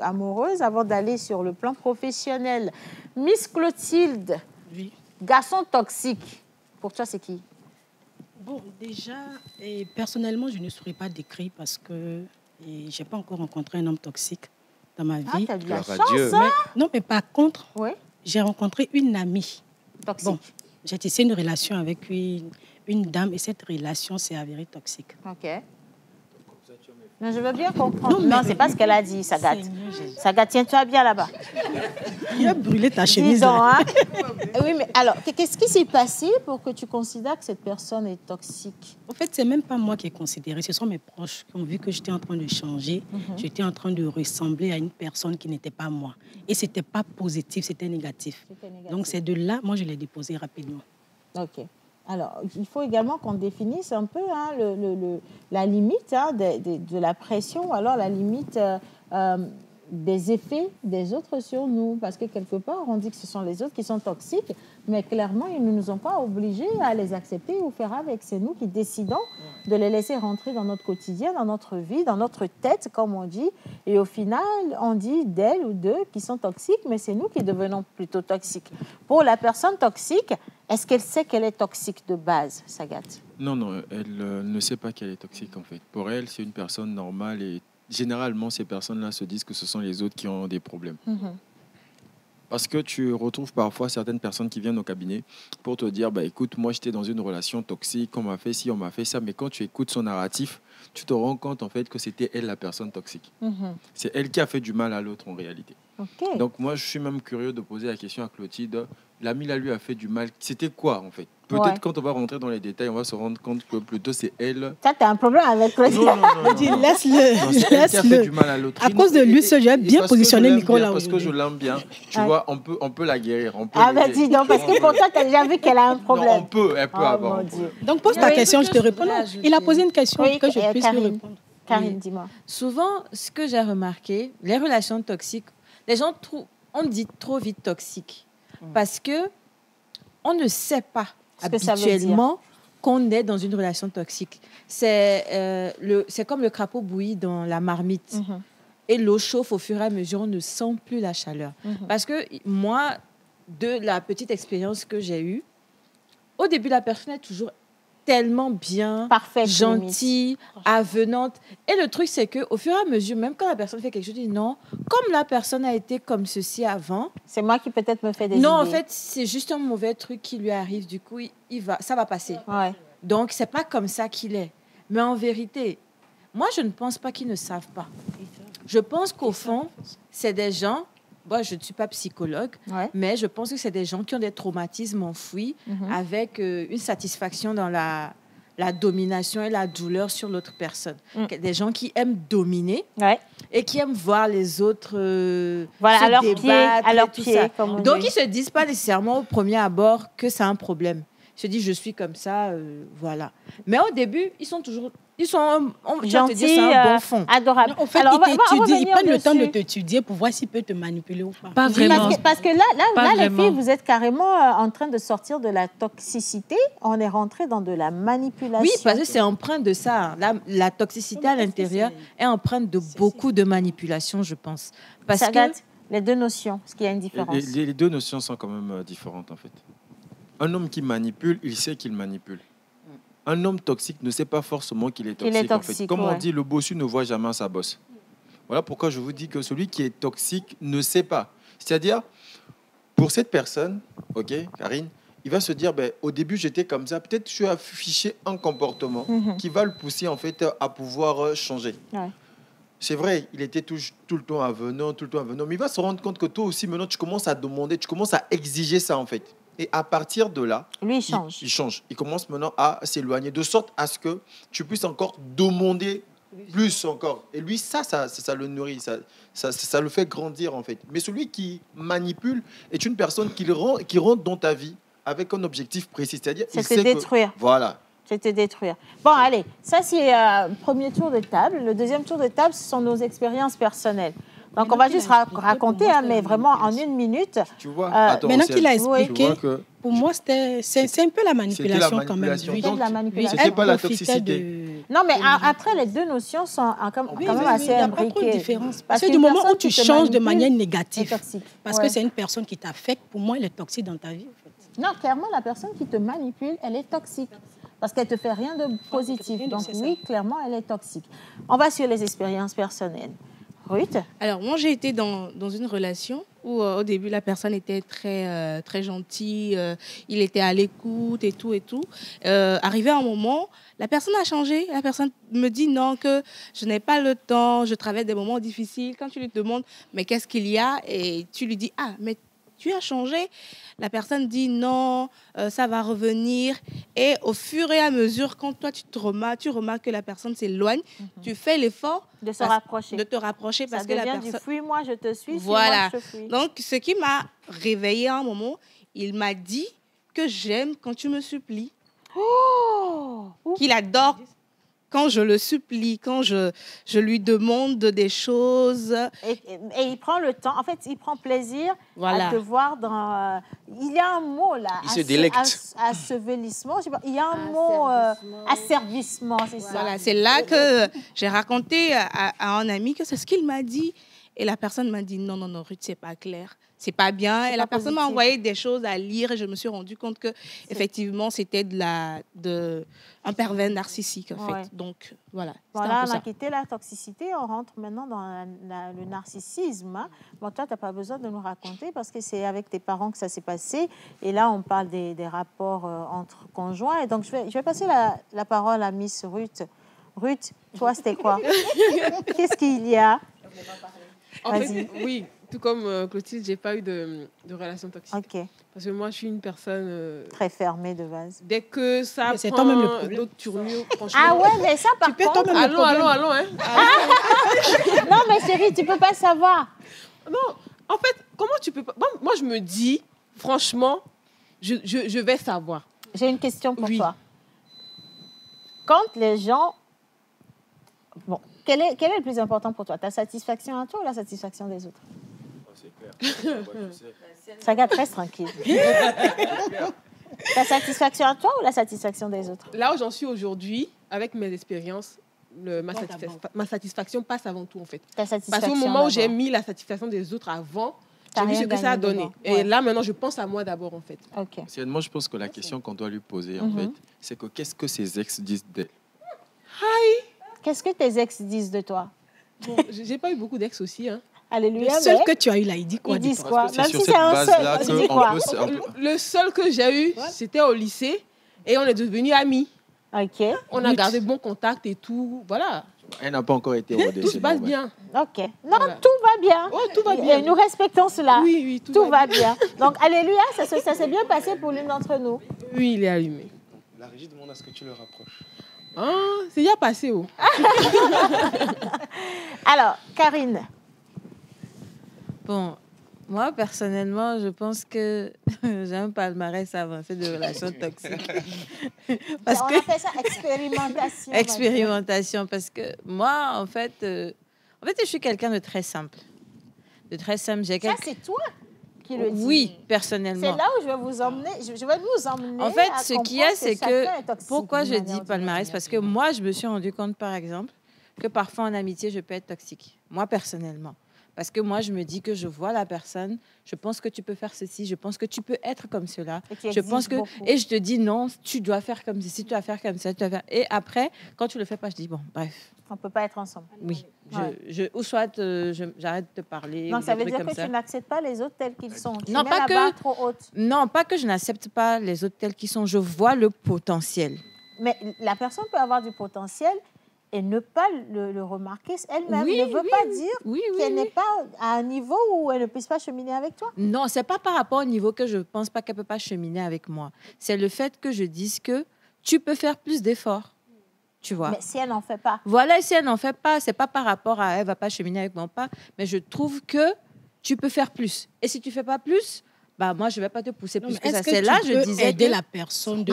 amoureuses avant d'aller sur le plan professionnel. Miss Clotilde, Oui. garçon toxique, pour toi, c'est qui? Bon, déjà, et personnellement, je ne saurais pas décrire parce que je n'ai pas encore rencontré un homme toxique dans ma Ah, vie. t'as de la Gloire à chance, Dieu. hein? Non, mais par contre, Oui, j'ai rencontré une amie. toxique. Bon, j'ai tissé une relation avec une dame et cette relation s'est avérée toxique. OK. Non, je veux bien comprendre. Non, Non, mais- c'est pas ce qu'elle a dit, Sagat. Seigneur Jésus. Sagat, tiens-toi bien là-bas. Il a brûlé ta Dis chemise. donc, là. hein? Oui, mais alors, qu'est-ce qui s'est passé pour que tu considères que cette personne est toxique? En fait, c'est même pas moi qui ai considéré. Ce sont mes proches qui ont vu que j'étais en train de changer. J'étais en train de ressembler à une personne qui n'était pas moi. Et c'était pas positif, c'était négatif. C'était négatif. Donc c'est de là, moi je l'ai déposé rapidement. OK. Alors, il faut également qu'on définisse un peu hein, la limite hein, de la pression, ou alors la limite des effets des autres sur nous. Parce que quelque part, on dit que ce sont les autres qui sont toxiques, mais clairement, ils ne nous ont pas obligés à les accepter ou faire avec. C'est nous qui décidons de les laisser rentrer dans notre quotidien, dans notre vie, dans notre tête, comme on dit. Et au final, on dit d'elles ou d'eux qui sont toxiques, mais c'est nous qui devenons plutôt toxiques. Pour la personne toxique, Est-ce qu'elle sait qu'elle est toxique de base, Sagat? Non, non, elle ne sait pas qu'elle est toxique en fait. Pour elle, c'est une personne normale et généralement, ces personnes-là se disent que ce sont les autres qui ont des problèmes. Parce que tu retrouves parfois certaines personnes qui viennent au cabinet pour te dire, bah, écoute, moi j'étais dans une relation toxique, on m'a fait ci, on m'a fait ça, mais quand tu écoutes son narratif, tu te rends compte en fait que c'était elle la personne toxique. C'est elle qui a fait du mal à l'autre en réalité. Ok. Donc moi je suis même curieux de poser la question à Clotilde, l'ami là lui a fait du mal, c'était quoi en fait? Peut-être quand on va rentrer dans les détails, on va se rendre compte que plutôt c'est elle. Ça, tu as un problème avec Clotilde. Non. Laisse-le. C'est elle qui a fait du mal à l'autre. À cause de lui, je vais bien positionner le micro là. Parce que je l'aime bien. Tu vois, on peut la guérir. Dis donc, parce que pour toi, tu as déjà vu qu'elle a un problème. Non, elle peut avoir. Donc pose ta question, je te réponds. Il a posé une question que je puisse lui répondre. Karine, dis-moi. Souvent, ce que j'ai remarqué, les relations toxiques, les gens on dit trop vite toxique parce que on ne sait pas habituellement qu'on est dans une relation toxique. C'est comme le crapaud bouilli dans la marmite. Et l'eau chauffe au fur et à mesure, on ne sent plus la chaleur. Parce que moi, de la petite expérience que j'ai eue, au début, la personne est toujours tellement bien, gentille, avenante. Et le truc, c'est qu'au fur et à mesure, même quand la personne fait quelque chose, dit non, comme la personne a été comme ceci avant. C'est moi qui peut-être me fais des Non, idées. en fait, c'est juste un mauvais truc qui lui arrive. Du coup, ça va passer. Ouais. Donc, c'est pas comme ça qu'il est. Mais en vérité, moi, je ne pense pas qu'ils ne savent pas. Je pense qu'au fond, c'est des gens... Moi, je ne suis pas psychologue, mais je pense que c'est des gens qui ont des traumatismes enfouis avec une satisfaction dans la domination et la douleur sur l'autre personne. Des gens qui aiment dominer et qui aiment voir les autres se débattre à leur tout pied, ça. comme on Donc, dit. ils ne se disent pas nécessairement au premier abord que c'est un problème. Ils se disent, je suis comme ça, voilà. Mais au début, ils sont gentils, c'est un bon fond. adorables. En fait, ils prennent le temps de t'étudier pour voir s'il peut te manipuler ou pas. Pas vraiment. Parce que là les vraiment. filles, vous êtes carrément en train de sortir de la toxicité. On est rentré dans de la manipulation. Oui, parce que c'est empreint de ça. La toxicité à l'intérieur est empreinte de beaucoup de manipulation, je pense. Parce Ça que date les deux notions, parce qu'il y a une différence. Les deux notions sont quand même différentes en fait. Un homme qui manipule, il sait qu'il manipule. Un homme toxique ne sait pas forcément qu'il est toxique. En fait. Comme on dit, le bossu ne voit jamais sa bosse. Voilà pourquoi je vous dis que celui qui est toxique ne sait pas. C'est-à-dire, pour cette personne, ok, Karine, il va se dire, au début j'étais comme ça, peut-être je vais afficher un comportement qui va le pousser en fait à pouvoir changer. Ouais. C'est vrai, il était tout le temps avenant, mais il va se rendre compte que toi aussi maintenant tu commences à demander, tu commences à exiger ça en fait. Et à partir de là, lui, il change. Il change. Il commence maintenant à s'éloigner, de sorte à ce que tu puisses encore demander plus encore. Et lui, ça le nourrit, ça le fait grandir en fait. Mais celui qui manipule est une personne qui rentre dans ta vie avec un objectif précis. C'est-à-dire, c'est te détruire. Voilà. C'est te détruire. Bon, allez, ça c'est le premier tour de table. Le deuxième tour de table, ce sont nos expériences personnelles. Donc, on va juste raconter, mais vraiment en une minute. Tu vois, maintenant qu'il a expliqué, que pour moi, c'est un peu la manipulation quand même. C'était de la manipulation. C'était pas la toxicité. Non, mais après, les deux notions sont quand même assez imbriquées. Il n'y a pas trop de différence. Parce que du moment où tu changes de manière négative, parce que c'est une personne qui t'affecte, pour moi, elle est toxique dans ta vie. En fait. Non, clairement, la personne qui te manipule, elle est toxique. Parce qu'elle ne te fait rien de positif. Donc oui, clairement, elle est toxique. On va sur les expériences personnelles. Ruth? Alors, moi, j'ai été dans une relation où, au début, la personne était très, très gentille, il était à l'écoute et tout et tout. Arrivé à un moment, la personne a changé. La personne me dit non, que je n'ai pas le temps, je traverse des moments difficiles. Quand tu lui demandes, mais qu'est-ce qu'il y a? Et tu lui dis, ah, mais tu as changé. La personne dit non, ça va revenir. Et au fur et à mesure, quand toi, tu remarques que la personne s'éloigne, tu fais l'effort de se rapprocher. De te rapprocher parce que la personne... du fuis-moi, je te suis, voilà. Moi, je te fuis. Donc, ce qui m'a réveillée à un moment, il m'a dit que j'aime quand tu me supplies. Oh! Qu'il adore quand je le supplie, quand je lui demande des choses. Et il prend le temps, en fait, il prend plaisir à te voir dans... il y a un mot là. Il se délecte. Assevelissement, je sais pas, il y a un mot... asservissement, c'est ça. Voilà, c'est là que j'ai raconté à un ami que c'est ce qu'il m'a dit. Et la personne m'a dit, non, Ruth, c'est pas clair. C'est pas bien. Et la personne m'a envoyé des choses à lire et je me suis rendu compte que effectivement c'était un pervers narcissique en fait. Donc voilà. Voilà, on a quitté la toxicité, on rentre maintenant dans le narcissisme. Hein. Bon, toi, tu n'as pas besoin de nous raconter parce que c'est avec tes parents que ça s'est passé. Et là, on parle des rapports entre conjoints. Et donc, je vais passer la parole à Miss Ruth. Ruth, toi, c'était quoi? Qu'est-ce qu'il y a? En fait, oui. Tout comme Clotilde, je n'ai pas eu de relation toxique. Okay. Parce que moi, je suis une personne... très fermée de base. Dès que ça prend d'autres tournures, franchement... Ah ouais, mais ça, par contre... Allons, hein. Non, mais chérie, tu ne peux pas savoir. Non, en fait, comment tu peux pas... Moi, je me dis, franchement, je vais savoir. J'ai une question pour toi. Quand les gens... Bon, quel est le plus important pour toi? Ta satisfaction à toi ou la satisfaction des autres? C'est clair. Ça garde très tranquille. Ta satisfaction à toi ou la satisfaction des autres? Là où j'en suis aujourd'hui, avec mes expériences, ma satisfaction passe avant tout, en fait. Parce qu'au moment où j'ai mis la satisfaction des autres avant, j'ai vu ce que ça a donné. Et là, maintenant, je pense à moi d'abord, en fait. Okay. Moi, je pense que la question qu'on doit lui poser, en fait, c'est que qu'est-ce que ses ex disent d'elle? Qu'est-ce que tes ex disent de toi? Bon, j'ai pas eu beaucoup d'ex aussi, hein. Alléluia. Le seul que tu as eu là, il dit quoi? Ils disent quoi? Même si c'est un seul, il dit quoi? Le seul que j'ai eu, c'était au lycée et on est devenus amis. Ok. On a gardé bon contact et tout, voilà. Elle n'a pas encore été rodée. Tout se passe bien. Ok. Non, voilà. Tout va bien. Oh, tout va bien. Et nous respectons cela. Oui, tout va bien. Donc, alléluia, ça s'est bien passé pour l'une d'entre nous. Oui, il est allumé. La régie demande à ce que tu le rapproches. Ah, c'est déjà passé, oh. Alors, Karine. Bon, moi, personnellement, je pense que j'ai un palmarès avancé de relations toxiques. On appelle ça expérimentation. Expérimentation, parce que moi, en fait, je suis quelqu'un de très simple. Ça, c'est toi qui le dis. Oui, personnellement. C'est là où je vais vous emmener. Je vais nous emmener. En fait, ce qu'il y a, c'est que... Pourquoi je dis palmarès? Parce que moi, je me suis rendu compte, par exemple, que parfois en amitié, je peux être toxique. Moi, personnellement. Parce que moi, je me dis que je vois la personne, je pense que tu peux faire ceci, je pense que tu peux être comme cela. Je pense que et je te dis non, tu dois faire comme ceci, tu dois faire comme ça, tu dois faire. Et après, quand tu le fais pas, je dis bon, bref. On peut pas être ensemble. Oui. Ou soit j'arrête de te parler. Donc ça veut dire que tu n'acceptes pas les autres tels qu'ils sont. Non, pas que trop haute. Non, pas que je n'accepte pas les autres tels qu'ils sont. Je vois le potentiel. Mais la personne peut avoir du potentiel et ne pas le remarquer elle-même. Ne veut pas dire qu'elle n'est pas à un niveau où elle ne puisse pas cheminer avec toi. Non, c'est pas par rapport au niveau que je pense pas qu'elle peut pas cheminer avec moi. C'est le fait que je dise que tu peux faire plus d'efforts. Tu vois. Mais si elle n'en fait pas. Voilà, si elle n'en fait pas, c'est pas par rapport à elle va pas cheminer avec moi ou pas, mais je trouve que tu peux faire plus. Et si tu fais pas plus, bah moi je vais pas te pousser plus que ça. C'est là je disais aider la personne de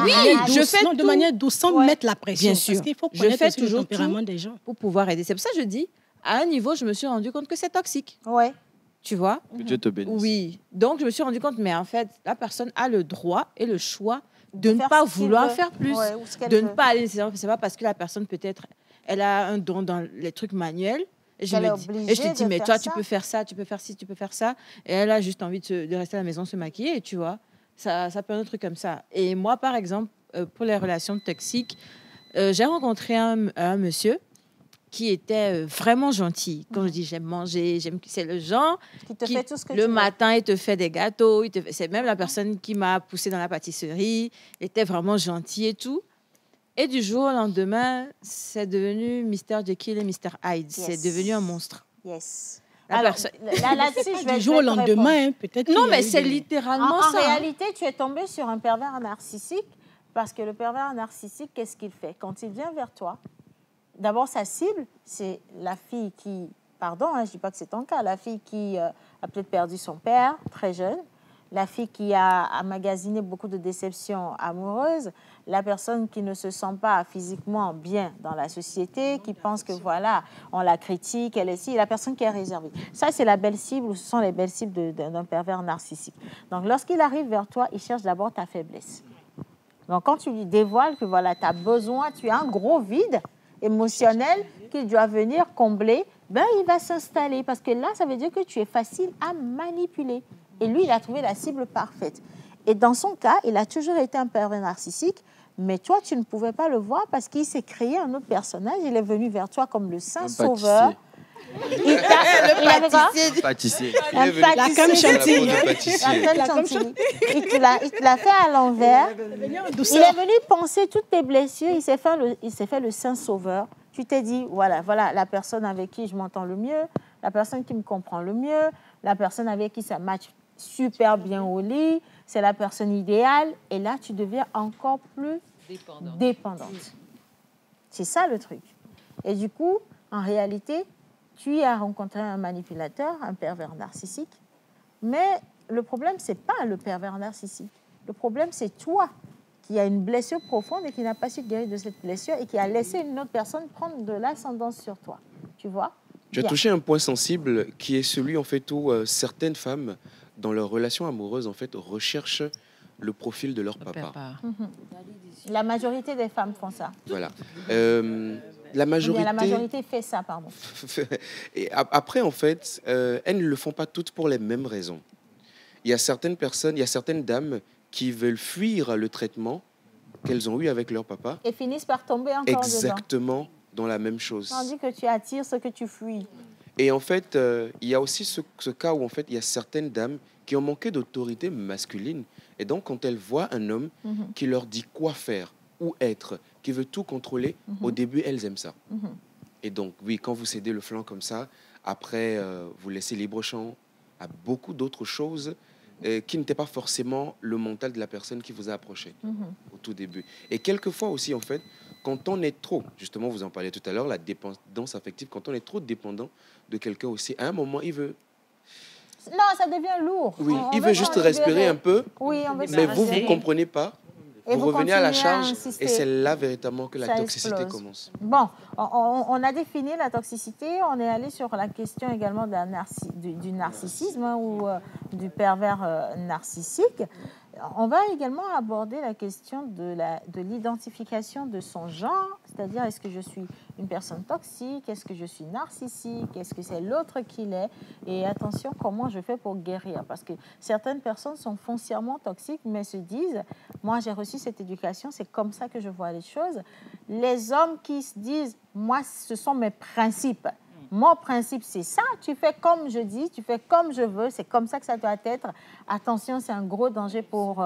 manière douce, sans mettre la pression. Bien sûr. Parce qu'il faut connaître aussi le tempérament des gens pour pouvoir aider. C'est pour ça que je dis à un niveau je me suis rendu compte que c'est toxique. Ouais. Tu vois. Que Dieu te bénisse. Oui. Donc je me suis rendu compte, mais en fait la personne a le droit et le choix de ne pas vouloir faire plus, de ne pas aller. C'est pas parce que la personne peut-être elle a un don dans les trucs manuels. Et je te dis, mais toi, tu peux faire ça, tu peux faire ci, tu peux faire ça. Et elle a juste envie de rester à la maison, se maquiller, tu vois. Ça peut être un truc comme ça. Et moi, par exemple, pour les relations toxiques, j'ai rencontré un monsieur qui était vraiment gentil. Quand je dis j'aime manger, c'est le genre qui fait tout ce que le matin, il te fait des gâteaux. C'est même la personne qui m'a poussée dans la pâtisserie. Il était vraiment gentil et tout. Et du jour au lendemain, c'est devenu Mr. Jekyll et Mr. Hyde. Yes. C'est devenu un monstre. Yes. Là-dessus, du jour au lendemain, peut-être. Non, mais c'est littéralement ça. En réalité, tu es tombé sur un pervers narcissique parce que le pervers narcissique, qu'est-ce qu'il fait? Quand il vient vers toi, d'abord, sa cible, c'est la fille qui... Pardon, je ne dis pas que c'est ton cas. La fille qui a peut-être perdu son père, très jeune. La fille qui a emmagasiné beaucoup de déceptions amoureuses, la personne qui ne se sent pas physiquement bien dans la société, qui pense que voilà, on la critique, elle est ici, la personne qui est réservée. Ça, c'est la belle cible, ou ce sont les belles cibles d'un pervers narcissique. Donc, lorsqu'il arrive vers toi, il cherche d'abord ta faiblesse. Donc, quand tu lui dévoiles que voilà, tu as besoin, tu as un gros vide émotionnel qu'il doit venir combler ben, il va s'installer parce que là, ça veut dire que tu es facile à manipuler. Et lui, il a trouvé la cible parfaite. Et dans son cas, il a toujours été un pervers narcissique, mais toi, tu ne pouvais pas le voir parce qu'il s'est créé un autre personnage. Il est venu vers toi comme le saint sauveur. Il avait quoi? Pâtissier. Un pâtissier. La crème chantilly. La crème chantilly. Il te l'a fait à l'envers. Il est venu penser toutes tes blessures. Il s'est fait le saint sauveur. Tu t'es dit, voilà la personne avec qui je m'entends le mieux, la personne qui me comprend le mieux, la personne avec qui ça match super bien au lit, c'est la personne idéale. Et là, tu deviens encore plus dépendante. C'est ça le truc. Et du coup, en réalité, tu as rencontré un manipulateur, un pervers narcissique. Mais le problème, ce n'est pas le pervers narcissique. Le problème, c'est toi qui a une blessure profonde et qui n'a pas su guérir de cette blessure et qui a laissé une autre personne prendre de l'ascendance sur toi. Tu vois? Tu as touché un point sensible qui est celui en fait où certaines femmes, dans leur relation amoureuse, en fait, recherchent le profil de leur papa. La majorité des femmes font ça. Voilà. La majorité fait ça, pardon. Et après, en fait, elles ne le font pas toutes pour les mêmes raisons. Il y a certaines personnes, il y a certaines dames qui veulent fuir le traitement qu'elles ont eu avec leur papa. Et finissent par tomber encore exactement dans la même chose. On dit que tu attires ce que tu fuis. Et en fait, il y a aussi ce cas où en fait, il y a certaines dames qui ont manqué d'autorité masculine. Et donc, quand elles voient un homme qui leur dit quoi faire, où être, qui veut tout contrôler, au début, elles aiment ça. Et donc, oui, quand vous cédez le flanc comme ça, après, vous laissez libre champ à beaucoup d'autres choses qui n'étaient pas forcément le mental de la personne qui vous a approché au tout début. Et quelquefois aussi, en fait, quand on est trop, justement, vous en parliez tout à l'heure, la dépendance affective, quand on est trop dépendant de quelqu'un aussi, à un moment, il veut... Non, ça devient lourd. Oui, il veut juste respirer un peu, oui, mais vous ne comprenez pas. Et vous revenez à la charge et c'est là véritablement que la ça toxicité explose. commence. Bon, on a défini la toxicité, on est allé sur la question également du narcissisme ou du pervers narcissique. On va également aborder la question de l'identification de son genre, c'est-à-dire est-ce que je suis une personne toxique, est-ce que je suis narcissique, est-ce que c'est l'autre qui l'est, et attention, comment je fais pour guérir, parce que certaines personnes sont foncièrement toxiques, mais se disent, moi j'ai reçu cette éducation, c'est comme ça que je vois les choses. Les hommes qui se disent, moi ce sont mes principes, mon principe, c'est ça. Tu fais comme je dis, tu fais comme je veux. C'est comme ça que ça doit être. Attention, c'est un gros danger pour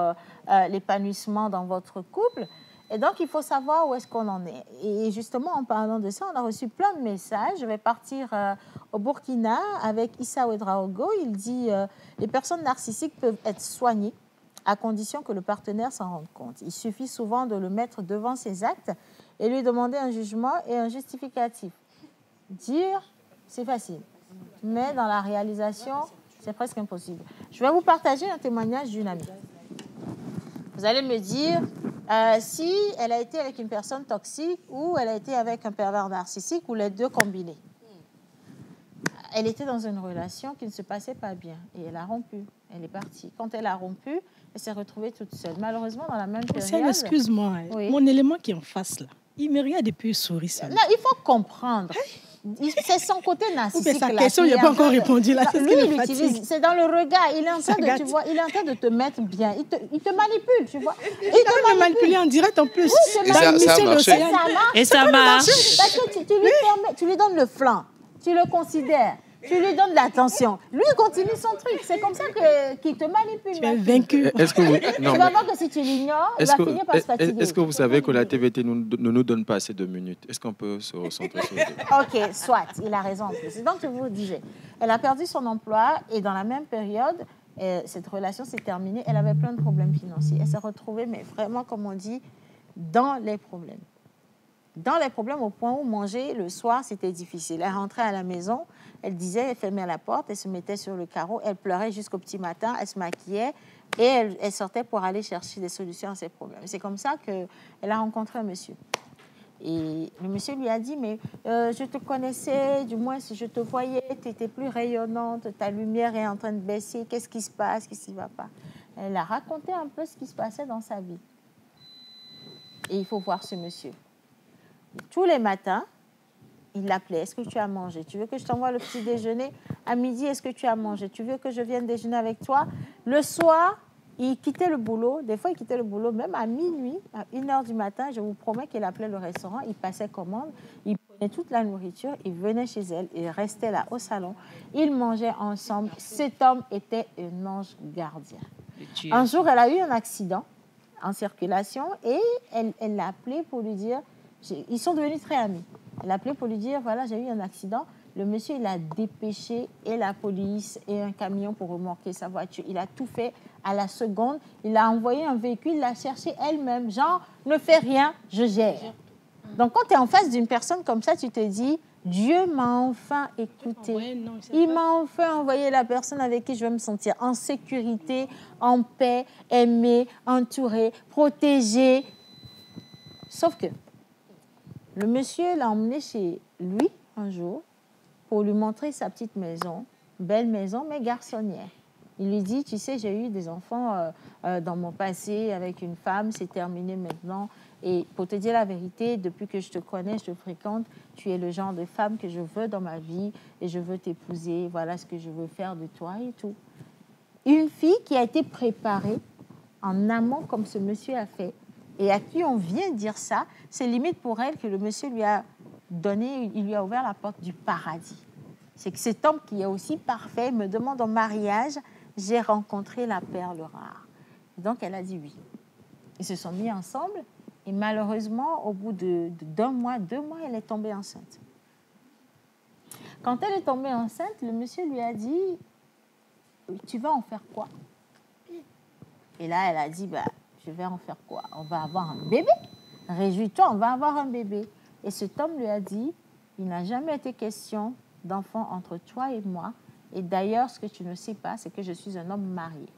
l'épanouissement dans votre couple. Et donc, il faut savoir où est-ce qu'on en est. Et justement, en parlant de ça, on a reçu plein de messages. Je vais partir au Burkina avec Issa Ouedraogo. Il dit les personnes narcissiques peuvent être soignées à condition que le partenaire s'en rende compte. Il suffit souvent de le mettre devant ses actes et lui demander un jugement et un justificatif. Dire, c'est facile, mais dans la réalisation, c'est presque impossible. Je vais vous partager un témoignage d'une amie. Vous allez me dire si elle a été avec une personne toxique ou elle a été avec un pervers narcissique ou les deux combinés. Elle était dans une relation qui ne se passait pas bien et elle a rompu. Elle est partie. Quand elle a rompu, elle s'est retrouvée toute seule. Malheureusement, dans la même période... Excuse-moi, oui. Mon élément qui est en face là, il me regarde et puis il sourit. Non, il faut comprendre. C'est son côté narcissique. Sa question, il n'a pas encore répondu. Là, lui, il utilise. C'est dans le regard. Il est en train de, tu vois, il est en train de te mettre bien. Il te manipule, tu vois. Il te manipule en direct en plus. Oui, et ça marche. Et ça marche. Parce que tu lui donnes le flanc. Tu le considères. Tu lui donnes de l'attention. Lui, il continue son truc. C'est comme ça qu'il te manipule. Tu es vaincu. Est-ce que tu vas voir que si tu l'ignores, il va finir par se fatiguer. Est-ce que vous savez que la TVT ne nous donne pas assez de minutes? Est-ce qu'on peut se recentrer sur OK, soit. Il a raison en plus. Donc, je vous disais, elle a perdu son emploi et dans la même période, cette relation s'est terminée. Elle avait plein de problèmes financiers. Elle s'est retrouvée, mais vraiment, comme on dit, dans les problèmes. Dans les problèmes au point où manger le soir, c'était difficile. Elle rentrait à la maison, elle disait, elle fermait la porte, elle se mettait sur le carreau, elle pleurait jusqu'au petit matin, elle se maquillait et elle sortait pour aller chercher des solutions à ses problèmes. C'est comme ça qu'elle a rencontré un monsieur. Et le monsieur lui a dit, mais je te connaissais, du moins si je te voyais, tu étais plus rayonnante, ta lumière est en train de baisser, qu'est-ce qui se passe, qu'est-ce qui ne va pas? Elle a raconté un peu ce qui se passait dans sa vie. Et il faut voir ce monsieur. Tous les matins, il l'appelait. Est-ce que tu as mangé? Tu veux que je t'envoie le petit déjeuner? À midi, est-ce que tu as mangé? Tu veux que je vienne déjeuner avec toi? Le soir, il quittait le boulot. Des fois, il quittait le boulot même à minuit, à 1h du matin. Je vous promets qu'il appelait le restaurant. Il passait commande. Il prenait toute la nourriture. Il venait chez elle. Il restait là au salon. Ils mangeaient ensemble. Cet homme était un ange gardien. Un jour, elle a eu un accident en circulation et elle l'a appelé pour lui dire... Ils sont devenus très amis. Elle l'a appelé pour lui dire, voilà, j'ai eu un accident. Le monsieur, il a dépêché et la police et un camion pour remorquer sa voiture. Il a tout fait à la seconde. Il a envoyé un véhicule, il l'a cherché elle-même. Genre, ne fais rien, je gère. Donc, quand tu es en face d'une personne comme ça, tu te dis, Dieu m'a enfin écouté. Il m'a enfin envoyé la personne avec qui je vais me sentir en sécurité, en paix, aimée, entourée, protégée. Sauf que le monsieur l'a emmené chez lui un jour pour lui montrer sa petite maison, belle maison, mais garçonnière. Il lui dit, tu sais, j'ai eu des enfants dans mon passé avec une femme, c'est terminé maintenant. Et pour te dire la vérité, depuis que je te connais, je te fréquente, tu es le genre de femme que je veux dans ma vie et je veux t'épouser. Voilà ce que je veux faire de toi et tout. Une fille qui a été préparée en amont comme ce monsieur a fait et à qui on vient dire ça, c'est limite pour elle que le monsieur lui a donné, il lui a ouvert la porte du paradis. C'est que cet homme qui est aussi parfait me demande en mariage, j'ai rencontré la perle rare. Et donc elle a dit oui. Ils se sont mis ensemble et malheureusement, au bout d'un mois, 2 mois, elle est tombée enceinte. Quand elle est tombée enceinte, le monsieur lui a dit, tu vas en faire quoi? Et là, elle a dit, bah, je vais en faire quoi? On va avoir un bébé. Réjouis-toi, on va avoir un bébé. Et cet homme lui a dit, il n'a jamais été question d'enfant entre toi et moi. Et d'ailleurs, ce que tu ne sais pas, c'est que je suis un homme marié.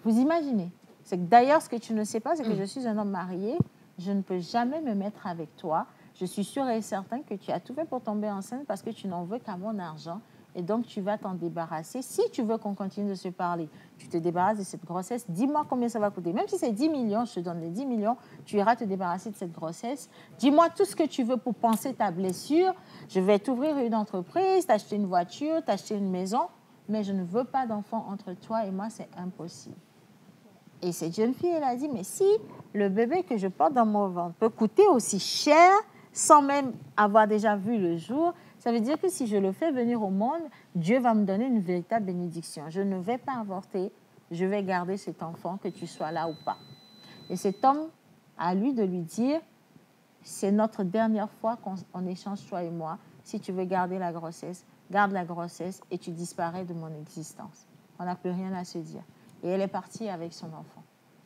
Vous imaginez? C'est que d'ailleurs, ce que tu ne sais pas, c'est que je suis un homme marié. Je ne peux jamais me mettre avec toi. Je suis sûre et certaine que tu as tout fait pour tomber enceinte parce que tu n'en veux qu'à mon argent. Et donc, tu vas t'en débarrasser. Si tu veux qu'on continue de se parler, tu te débarrasses de cette grossesse. Dis-moi combien ça va coûter. Même si c'est 10 millions, je te donne les 10 millions, tu iras te débarrasser de cette grossesse. Dis-moi tout ce que tu veux pour penser ta blessure. Je vais t'ouvrir une entreprise, t'acheter une voiture, t'acheter une maison. Mais je ne veux pas d'enfant entre toi et moi, c'est impossible. Et cette jeune fille, elle a dit, mais si le bébé que je porte dans mon ventre peut coûter aussi cher, sans même avoir déjà vu le jour, ça veut dire que si je le fais venir au monde, Dieu va me donner une véritable bénédiction. Je ne vais pas avorter, je vais garder cet enfant, que tu sois là ou pas. Et cet homme, à lui de lui dire, c'est notre dernière fois qu'on échange, toi et moi. Si tu veux garder la grossesse, garde la grossesse et tu disparais de mon existence. On n'a plus rien à se dire. Et elle est partie avec son enfant.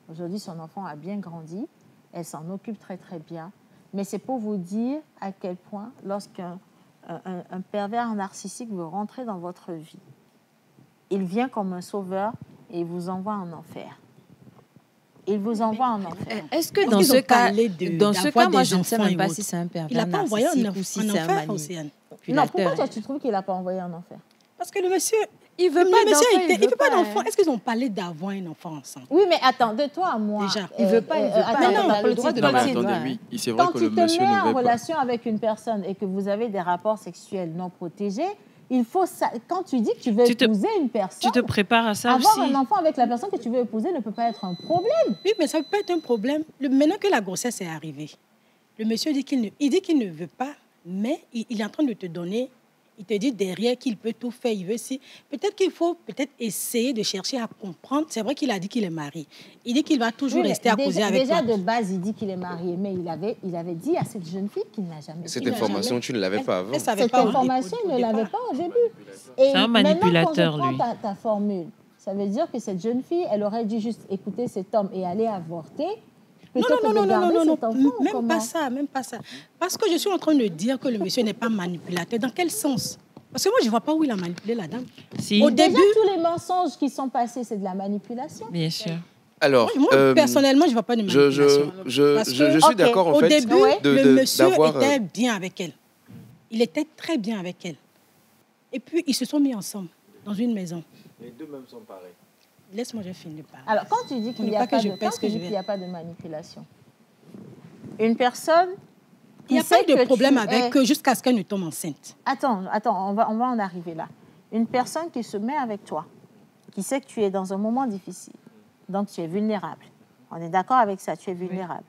Aujourd'hui, son enfant a bien grandi. Elle s'en occupe très, très bien. Mais c'est pour vous dire à quel point, lorsqu'un pervers narcissique veut rentrer dans votre vie, il vient comme un sauveur et il vous envoie en enfer. Il vous envoie en enfer. Est-ce que dans ce cas, moi, je ne sais même pas si c'est un pervers narcissique ou si c'est un manipulateur. Non, pourquoi toi, tu trouves qu'il n'a pas envoyé un enfer? Parce que le monsieur... Il veut pas d'enfant. Est-ce qu'ils ont parlé d'avoir un enfant ensemble? Oui, mais attends, de toi à moi. Déjà. Il veut pas. Attends, on n'a pas le droit de parler. Oui, c'est vrai que le monsieur ne veut pas. Quand tu te mets en relation avec une personne et que vous avez des rapports sexuels non protégés, il faut ça. Quand tu dis que tu veux épouser une personne, tu te prépares à ça avoir aussi. un enfant avec la personne que tu veux épouser ne peut pas être un problème. Oui, mais ça peut être un problème. Maintenant que la grossesse est arrivée, le monsieur dit qu'il ne veut pas, mais il est en train de te donner. Il te dit derrière qu'il peut tout faire, il veut si. Peut-être qu'il faut essayer de chercher à comprendre. C'est vrai qu'il a dit qu'il est marié. Il dit qu'il va toujours rester à causer avec toi. Déjà de base, il dit qu'il est marié, mais il avait dit à cette jeune fille qu'il n'a jamais. Cette information, tu ne l'avais pas avant. Cette information, il ne l'avait pas au début. C'est un manipulateur, lui. Lui. Ta formule, ça veut dire que cette jeune fille, elle aurait dû juste écouter cet homme et aller avorter. Non, même pas ça. Parce que je suis en train de dire que le monsieur n'est pas manipulateur. Dans quel sens? Parce que moi, je ne vois pas où il a manipulé la dame. Si. Au début, tous les mensonges qui sont passés, c'est de la manipulation. Bien sûr. Alors, moi, personnellement, je ne vois pas de manipulation. Je suis d'accord, en fait. Au début, le monsieur était bien avec elle. Il était très bien avec elle. Et puis, ils se sont mis ensemble dans une maison. Les deux mêmes sont pareils. Laisse-moi, je finis de parler. Alors, quand tu dis qu'il n'y a pas de manipulation, une personne Il n'y a qui pas sait eu de que problème tu avec es- eux jusqu'à ce qu'elle ne tombe enceinte. Attends, on va en arriver là. Une personne qui se met avec toi, qui sait que tu es dans un moment difficile, donc tu es vulnérable. On est d'accord avec ça, tu es vulnérable.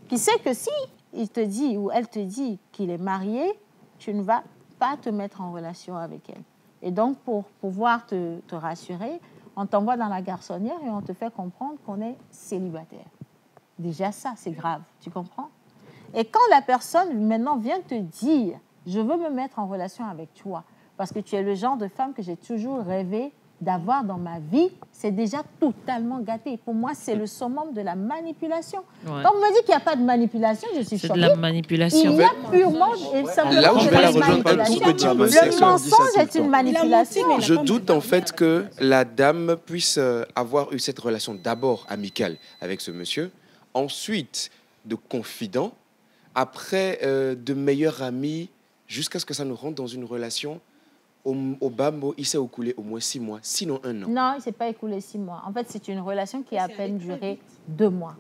Qui sait que si il te dit ou elle te dit qu'il est marié, tu ne vas pas te mettre en relation avec elle. Et donc, pour pouvoir te rassurer, on t'envoie dans la garçonnière et on te fait comprendre qu'on est célibataire. Déjà ça, c'est grave, tu comprends? Et quand la personne maintenant vient te dire « je veux me mettre en relation avec toi », parce que tu es le genre de femme que j'ai toujours rêvé d'avoir dans ma vie, c'est déjà totalement gâté. Pour moi, c'est le summum de la manipulation. Ouais. Quand vous me dites qu'il n'y a pas de manipulation, je suis C'est choquée. de la manipulation. Il y a purement et simplement Là où je de vais la la rejoindre un tout manipulation. petit peu, c'est Le que- mensonge est une manipulation. Je doute en fait que la dame puisse avoir eu cette relation d'abord amicale avec ce monsieur, ensuite de confident, après de meilleurs amis, jusqu'à ce que ça nous rentre dans une relation. Au bas mot, il s'est écoulé au moins 6 mois, sinon 1 an. Non, il ne s'est pas écoulé 6 mois. En fait, c'est une relation qui a à peine duré 2 mois.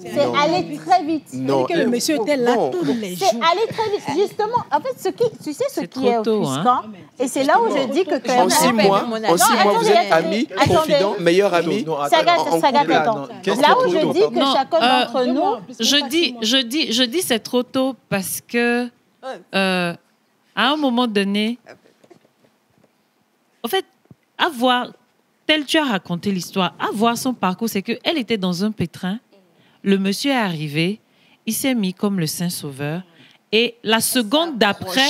C'est Non. allé très vite. Non, que le monsieur était là non. tous les C'est jours. allé très vite. Justement, en fait, tu sais ce C'est qui trop est tôt, offusquant, et c'est là où je dis que quand En 6 mois, vous êtes amis, attendez. confidents, meilleurs amis. Sagat, en couple. attends. Qu'est-ce Là qui où est je trop dis tôt? que Non, chacun d'entre nous... Je dis c'est trop tôt parce que à un moment donné, en fait, à voir, tel tu as raconté l'histoire, à voir son parcours, c'est qu'elle était dans un pétrin, le monsieur est arrivé, il s'est mis comme le Saint Sauveur, et la seconde d'après,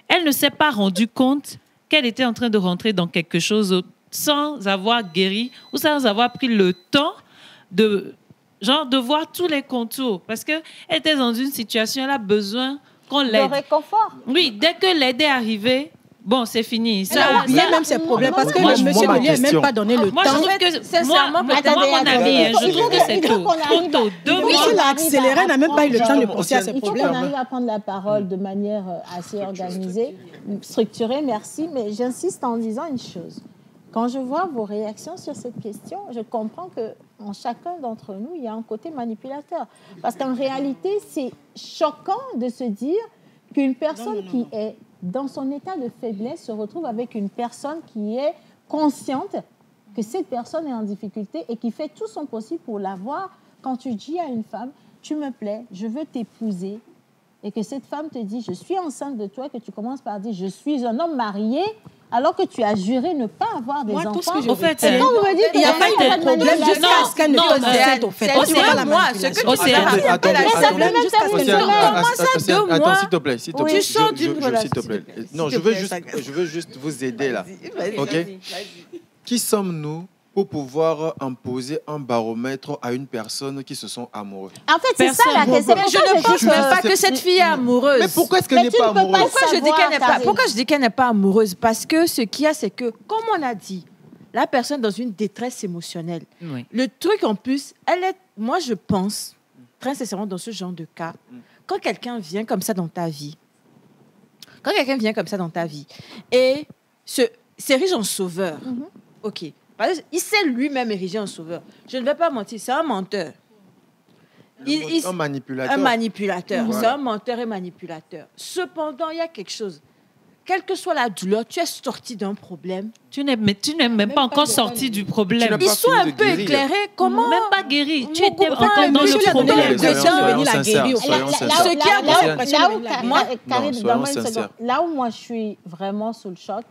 elle ne s'est pas rendue compte qu'elle était en train de rentrer dans quelque chose sans avoir guéri ou sans avoir pris le temps de voir tous les contours. Parce qu'elle était dans une situation, elle a besoin qu'on De l'aide. réconfort. Oui, dès que l'aide est arrivée, bon, c'est fini. Elle a oublié même ses problèmes parce que Moi, le monsieur ma ne lui a même question. pas donné le Moi, je temps. trouve que, sincèrement, moi, peut-être- mon avis, hein, je trouve que c'est Il faut tôt. qu'on Trop arrive tôt. Il 2 faut Oui, mois. s'il a qu'on accéléré, arrive elle n'a même pas eu le temps de Justement, penser à ses Il faut qu'on problèmes. arrive à prendre la parole de manière assez organisée, structurée, merci, mais j'insiste en disant une chose. Quand je vois vos réactions sur cette question, je comprends qu'en chacun d'entre nous, il y a un côté manipulateur. Parce qu'en réalité, c'est choquant de se dire qu'une personne qui est dans son état de faiblesse se retrouve avec une personne qui est consciente que cette personne est en difficulté et qui fait tout son possible pour l'avoir. Quand tu dis à une femme, tu me plais, je veux t'épouser, et que cette femme te dit, je suis enceinte de toi, et que tu commences par dire, je suis un homme marié, alors que tu as juré ne pas avoir des Moi, tout ce enfants. que je Au fait, retiens, Et quand vous me dites il n'y a qu'il pas eu de problème manipulation, jusqu'à ce qu'elle ne non, tombe enceinte, au fait. c'est On sait pas la moi, manipulation. ce que tu Océane, fais, ça attendez, s'appelle attendez. la Jusqu'à ce que Océane, Comment ça, 2 Attends, mois? s'il te plaît, s'il te Oui. plaît. Tu sors d'une relation. S'il te plaît. Non, S'il je te veux plaît, juste, Saga. je veux juste vous aider là. Vas-y, Ok. vas-y. Qui sommes-nous pour pouvoir imposer un baromètre à une personne qui se sent amoureux? En fait, c'est ça la question. Mais je ne pense même pas que cette fille est amoureuse. Mais pourquoi est-ce qu'elle Mais n'est tu pas ne peux pas amoureuse? Pourquoi je dis qu'elle n'est pas, Karine. pourquoi je dis qu'elle n'est pas amoureuse? Parce que ce qu'il y a, c'est que, comme on a dit, la personne est dans une détresse émotionnelle. Oui. Le truc en plus, moi je pense, très sincèrement, dans ce genre de cas, quand quelqu'un vient comme ça dans ta vie, et s'érige en sauveur, ok, parce qu'il s'est lui-même érigé en sauveur. Je ne vais pas mentir, c'est un menteur. Un manipulateur. Un manipulateur. Voilà. C'est un menteur et manipulateur. Cependant, il y a quelque chose. Quelle que soit la douleur, tu es sorti d'un problème. Tu n'es même pas encore sorti du problème. Tu n'as Ils pas sont fini un de peu guérir. éclairés. Comment Même pas guéri. Tu Mon étais copain, encore dans monsieur le lui a donné problème. l'impression de venir la guérir. Soyons sincères. Là où- Ce qui a- là où- l'impression là de où- venir la moi, guérir. Karine, Non, donne-moi soyons une seconde. sincères. Là où moi je suis vraiment sous le choc,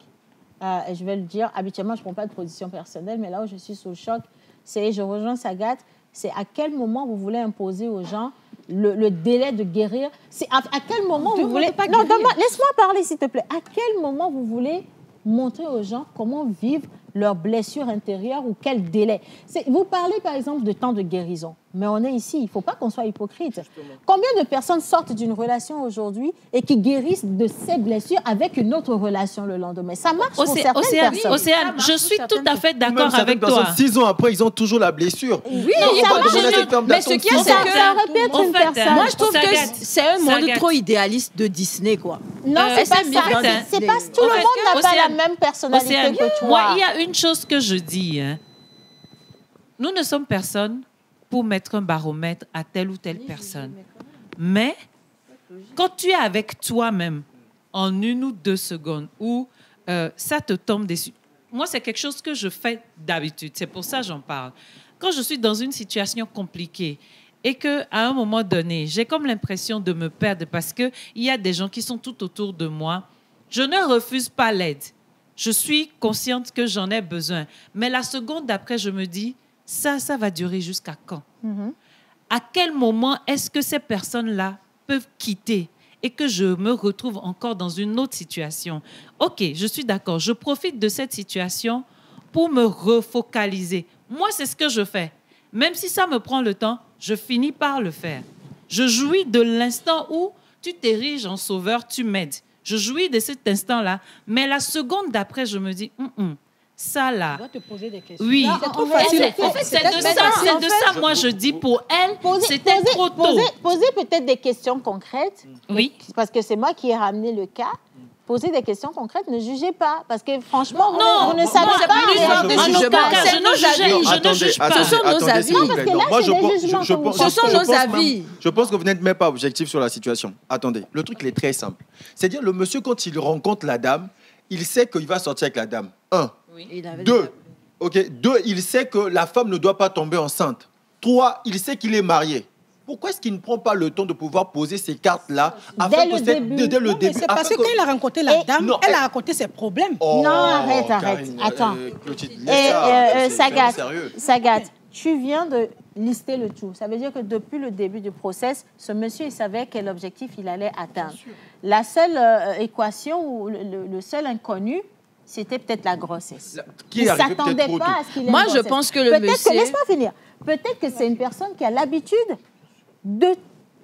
et je vais le dire, habituellement je ne prends pas de position personnelle, mais là où je suis sous le choc, c'est, je rejoins Sagat, c'est à quel moment vous voulez imposer aux gens le délai de guérir. C'est à quel moment vous voulez... Non, laisse-moi parler s'il te plaît. À quel moment vous voulez montrer aux gens comment vivre leurs blessures intérieures ou quel délai. Vous parlez par exemple de temps de guérison, mais on est ici, il ne faut pas qu'on soit hypocrite. Combien de personnes sortent d'une relation aujourd'hui et qui guérissent de ces blessures avec une autre relation le lendemain? Ça marche pour certaines personnes. Océane, je suis tout à fait d'accord avec toi. 6 ans après, ils ont toujours la blessure. Oui, ça marche. mais ce qu'il y a, c'est que... Ça répète une personne. Moi, je trouve que Sagat, c'est un monde Sagat. trop idéaliste de Disney, quoi. Non, c'est pas SM, ça. C'est pas tout le monde n'a pas la même personnalité Océane, que toi. moi, il y a une chose que je dis. Hein. Nous ne sommes personne pour mettre un baromètre à telle ou telle personne. Mais quand tu es avec toi-même, en 1 ou 2 secondes, où ça te tombe dessus. Moi, c'est quelque chose que je fais d'habitude. C'est pour ça que j'en parle. Quand je suis dans une situation compliquée et qu'à un moment donné, j'ai comme l'impression de me perdre parce qu'il y a des gens qui sont tout autour de moi, je ne refuse pas l'aide. Je suis consciente que j'en ai besoin. Mais la seconde d'après, je me dis, ça va durer jusqu'à quand? À quel moment est-ce que ces personnes-là peuvent quitter et que je me retrouve encore dans une autre situation? OK, je suis d'accord. Je profite de cette situation pour me refocaliser. Moi, c'est ce que je fais. Même si ça me prend le temps, je finis par le faire. Je jouis de l'instant où tu t'ériges en sauveur, tu m'aides. Je jouis de cet instant-là. Mais la seconde d'après, je me dis, ça là. Tu dois te poser des questions. Oui. C'est trop facile. En fait, c'est de ça, moi, je dis pour elle, c'était trop tôt. Posez peut-être des questions concrètes. Oui. Parce que c'est moi qui ai ramené le cas. Posez des questions concrètes, ne jugez pas. Parce que franchement, non, vous ne savez pas. En aucun cas, je ne juge pas. Ce sont nos avis. Non, parce que là, c'est des jugements. Ce sont nos avis. Je pense que vous n'êtes même pas objectif sur la situation. Attendez, le truc il est très simple. C'est-à-dire, le monsieur, quand il rencontre la dame, il sait qu'il va sortir avec la dame. 1. Oui. 2. OK. 2, il sait que la femme ne doit pas tomber enceinte. 3, il sait qu'il est marié. Pourquoi est-ce qu'il ne prend pas le temps de pouvoir poser ces cartes-là dès le début? C'est parce que quand il a rencontré la dame, elle a raconté ses problèmes. Non, arrête. Attends. Sagat, tu viens de lister le tout. Ça veut dire que depuis le début du process, ce monsieur, il savait quel objectif il allait atteindre. La seule équation ou le seul inconnu, c'était peut-être la grossesse. Il ne s'attendait pas à ce qu'il ait une grossesse. Moi, je pense que le monsieur... Laisse-moi finir. Peut-être que c'est une personne qui a l'habitude de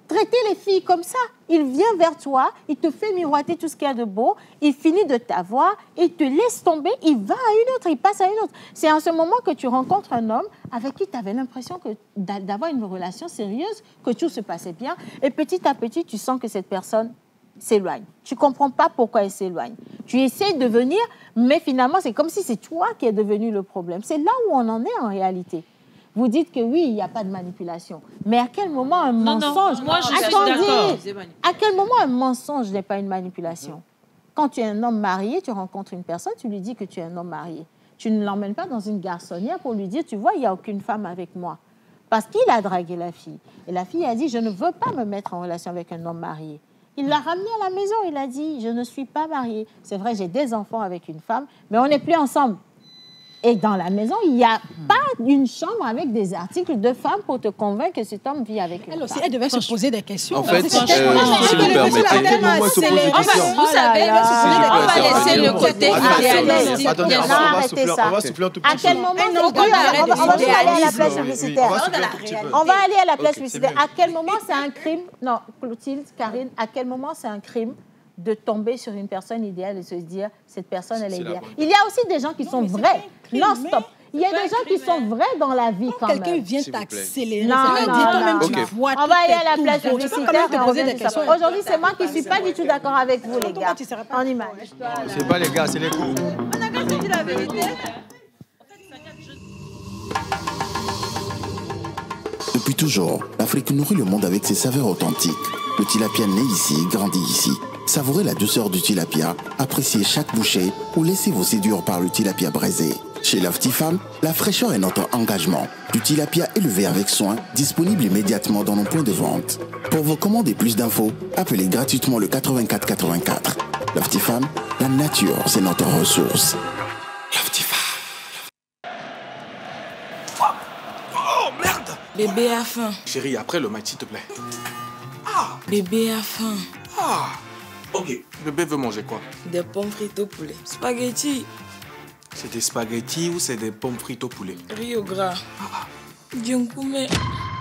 traiter les filles comme ça. Il vient vers toi, il te fait miroiter tout ce qu'il y a de beau, il finit de t'avoir, il te laisse tomber, il va à une autre, il passe à une autre. C'est en ce moment que tu rencontres un homme avec qui tu avais l'impression d'avoir une relation sérieuse, que tout se passait bien, et petit à petit, tu sens que cette personne s'éloigne. Tu ne comprends pas pourquoi elle s'éloigne. Tu essaies de venir, mais finalement, c'est comme si c'est toi qui es devenu le problème. C'est là où on en est en réalité. Vous dites que oui, il n'y a pas de manipulation. Mais à quel moment un mensonge... Non, moi, je suis d'accord. À quel moment un mensonge n'est pas une manipulation? Quand tu es un homme marié, tu rencontres une personne, tu lui dis que tu es un homme marié. Tu ne l'emmènes pas dans une garçonnière pour lui dire, tu vois, il n'y a aucune femme avec moi. Parce qu'il a dragué la fille. Et la fille a dit, je ne veux pas me mettre en relation avec un homme marié. Il l'a ramenée à la maison, il a dit, je ne suis pas marié. C'est vrai, j'ai des enfants avec une femme, mais on n'est plus ensemble. Et dans la maison, il n'y a pas une chambre avec des articles de femmes pour te convaincre que cet homme vit avec une femme. Elle devait se poser des questions. En fait, si vous permettez, vous savez, on va laisser le côté idéaliste. Attendez, on va souffler un tout petit peu. À quel moment on va aller à la place publicitaire. On va aller à la place publicitaire. À quel moment c'est un crime? Non, Clotilde, Karine, à quel moment c'est un crime de tomber sur une personne idéale et se dire, cette personne, elle est idéale. Il y a aussi des gens qui sont vrais. Non, stop. Il y a des gens qui sont vrais dans la vie quand même. Quelqu'un vient t'accélérer. Non. On va aller à la place publicitaire. publicitaire. Aujourd'hui, c'est moi qui ne suis pas du tout d'accord avec vous, les gars. En image. C'est pas les gars, c'est les coups. On a quand même dit la vérité. Depuis toujours, l'Afrique nourrit le monde avec ses saveurs authentiques. Le tilapia naît ici, grandit ici. Savourez la douceur du tilapia, appréciez chaque bouchée ou laissez-vous séduire par le tilapia braisé. Chez Loftifam, la fraîcheur est notre engagement. Du tilapia élevé avec soin, disponible immédiatement dans nos points de vente. Pour vos commandes et plus d'infos, appelez gratuitement le 84 84. Loftifam, la nature, c'est notre ressource. Loftifam. Oh merde! Bébé a faim. Chérie, après le match, s'il te plaît. Bébé a faim. Ok, bébé veut manger quoi? Des pommes frites au poulet. Spaghetti. C'est des spaghettis ou c'est des pommes frites au poulet? Riz au gras. Djunkume.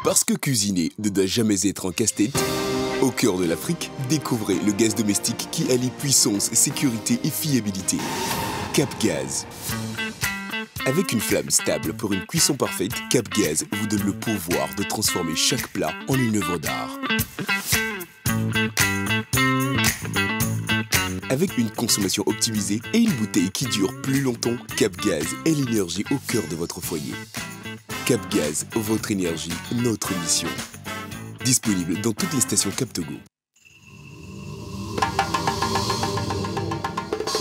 Parce que cuisiner ne doit jamais être un casse-tête, au cœur de l'Afrique, découvrez le gaz domestique qui allie puissance, sécurité et fiabilité. Cap Gaz. Avec une flamme stable pour une cuisson parfaite, Cap Gaz vous donne le pouvoir de transformer chaque plat en une œuvre d'art. Avec une consommation optimisée et une bouteille qui dure plus longtemps, Cap Gaz est l'énergie au cœur de votre foyer. Cap Gaz, votre énergie, notre mission. Disponible dans toutes les stations Cap Togo.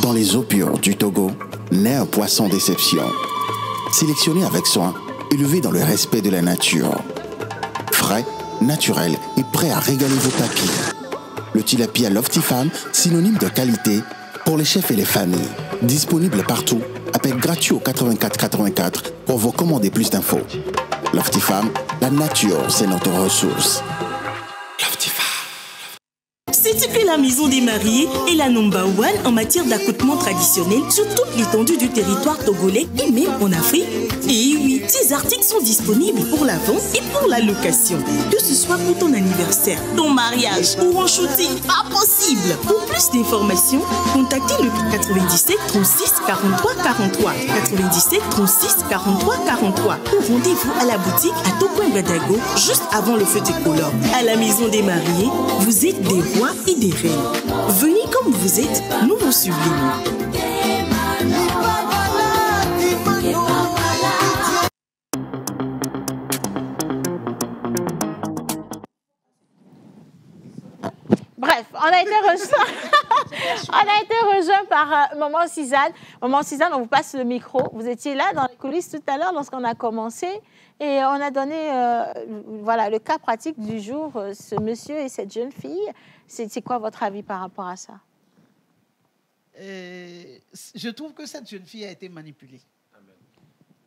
Dans les eaux pures du Togo, naît un poisson d'exception. Sélectionné avec soin, élevé dans le respect de la nature. Frais, naturel et prêt à régaler vos tapis. Le tilapia Loftifam, synonyme de qualité pour les chefs et les familles. Disponible partout. Appel gratuit au 84 84 pour vous commander plus d'infos. Loftifam, la nature, c'est notre ressource. Sais-tu que la Maison des Mariés est la number one en matière d'accoutrement traditionnel sur toute l'étendue du territoire togolais et même en Afrique? Et oui, ces articles sont disponibles pour la vente et pour la location. Que ce soit pour ton anniversaire, ton mariage ou en shooting, pas possible. Pour plus d'informations, contactez le 97 36 43 43, 97 36 43 43 ou rendez-vous à la boutique à Tokoin Badago, juste avant le feu tricolore. À la Maison des Mariés, vous êtes des rois et des reines. Venez comme vous êtes, nous vous sublimons. Bref, on a été rejoint par Maman Suzanne. Maman Suzanne, on vous passe le micro. Vous étiez là dans les coulisses tout à l'heure lorsqu'on a commencé et on a donné voilà, le cas pratique du jour, ce monsieur et cette jeune fille. C'est quoi votre avis par rapport à ça? Je trouve que cette jeune fille a été manipulée.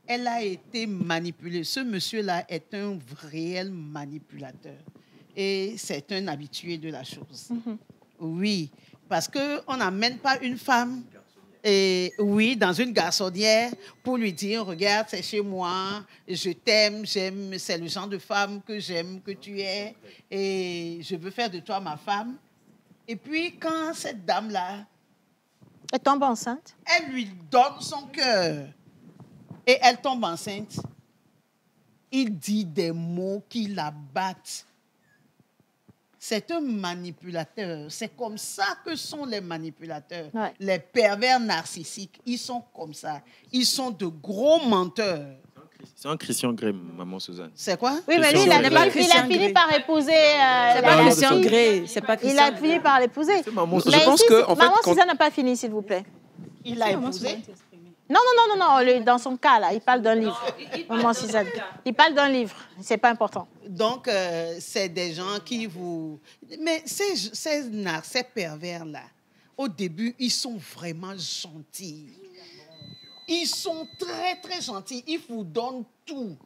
Elle a été manipulée. Ce monsieur-là est un réel manipulateur. Et c'est un habitué de la chose. Oui, parce qu'on n'amène pas une femme dans une garçonnière pour lui dire, regarde, c'est chez moi, je t'aime, j'aime, c'est le genre de femme que j'aime, que tu es, et je veux faire de toi ma femme. Et puis, quand cette dame-là... Elle tombe enceinte. Elle lui donne son cœur. Et elle tombe enceinte. Il dit des mots qui la battent. C'est un manipulateur. C'est comme ça que sont les manipulateurs. Ouais. Les pervers narcissiques, ils sont comme ça. Ils sont de gros menteurs. C'est un Christian Grey, Maman Suzanne. C'est quoi? Oui, mais lui, il a fini par épouser... c'est pas Christian Grey. Il a fini par l'épouser. Maman Suzanne n'a pas fini, s'il vous plaît. Il l'a épousé? Non, dans son cas, là, il parle d'un livre. Maman Suzanne. Il parle d'un livre, c'est pas important. Donc, c'est des gens qui vous... Mais ces pervers-là, au début, ils sont vraiment gentils. Ils sont très, très gentils. Ils vous donnent tout.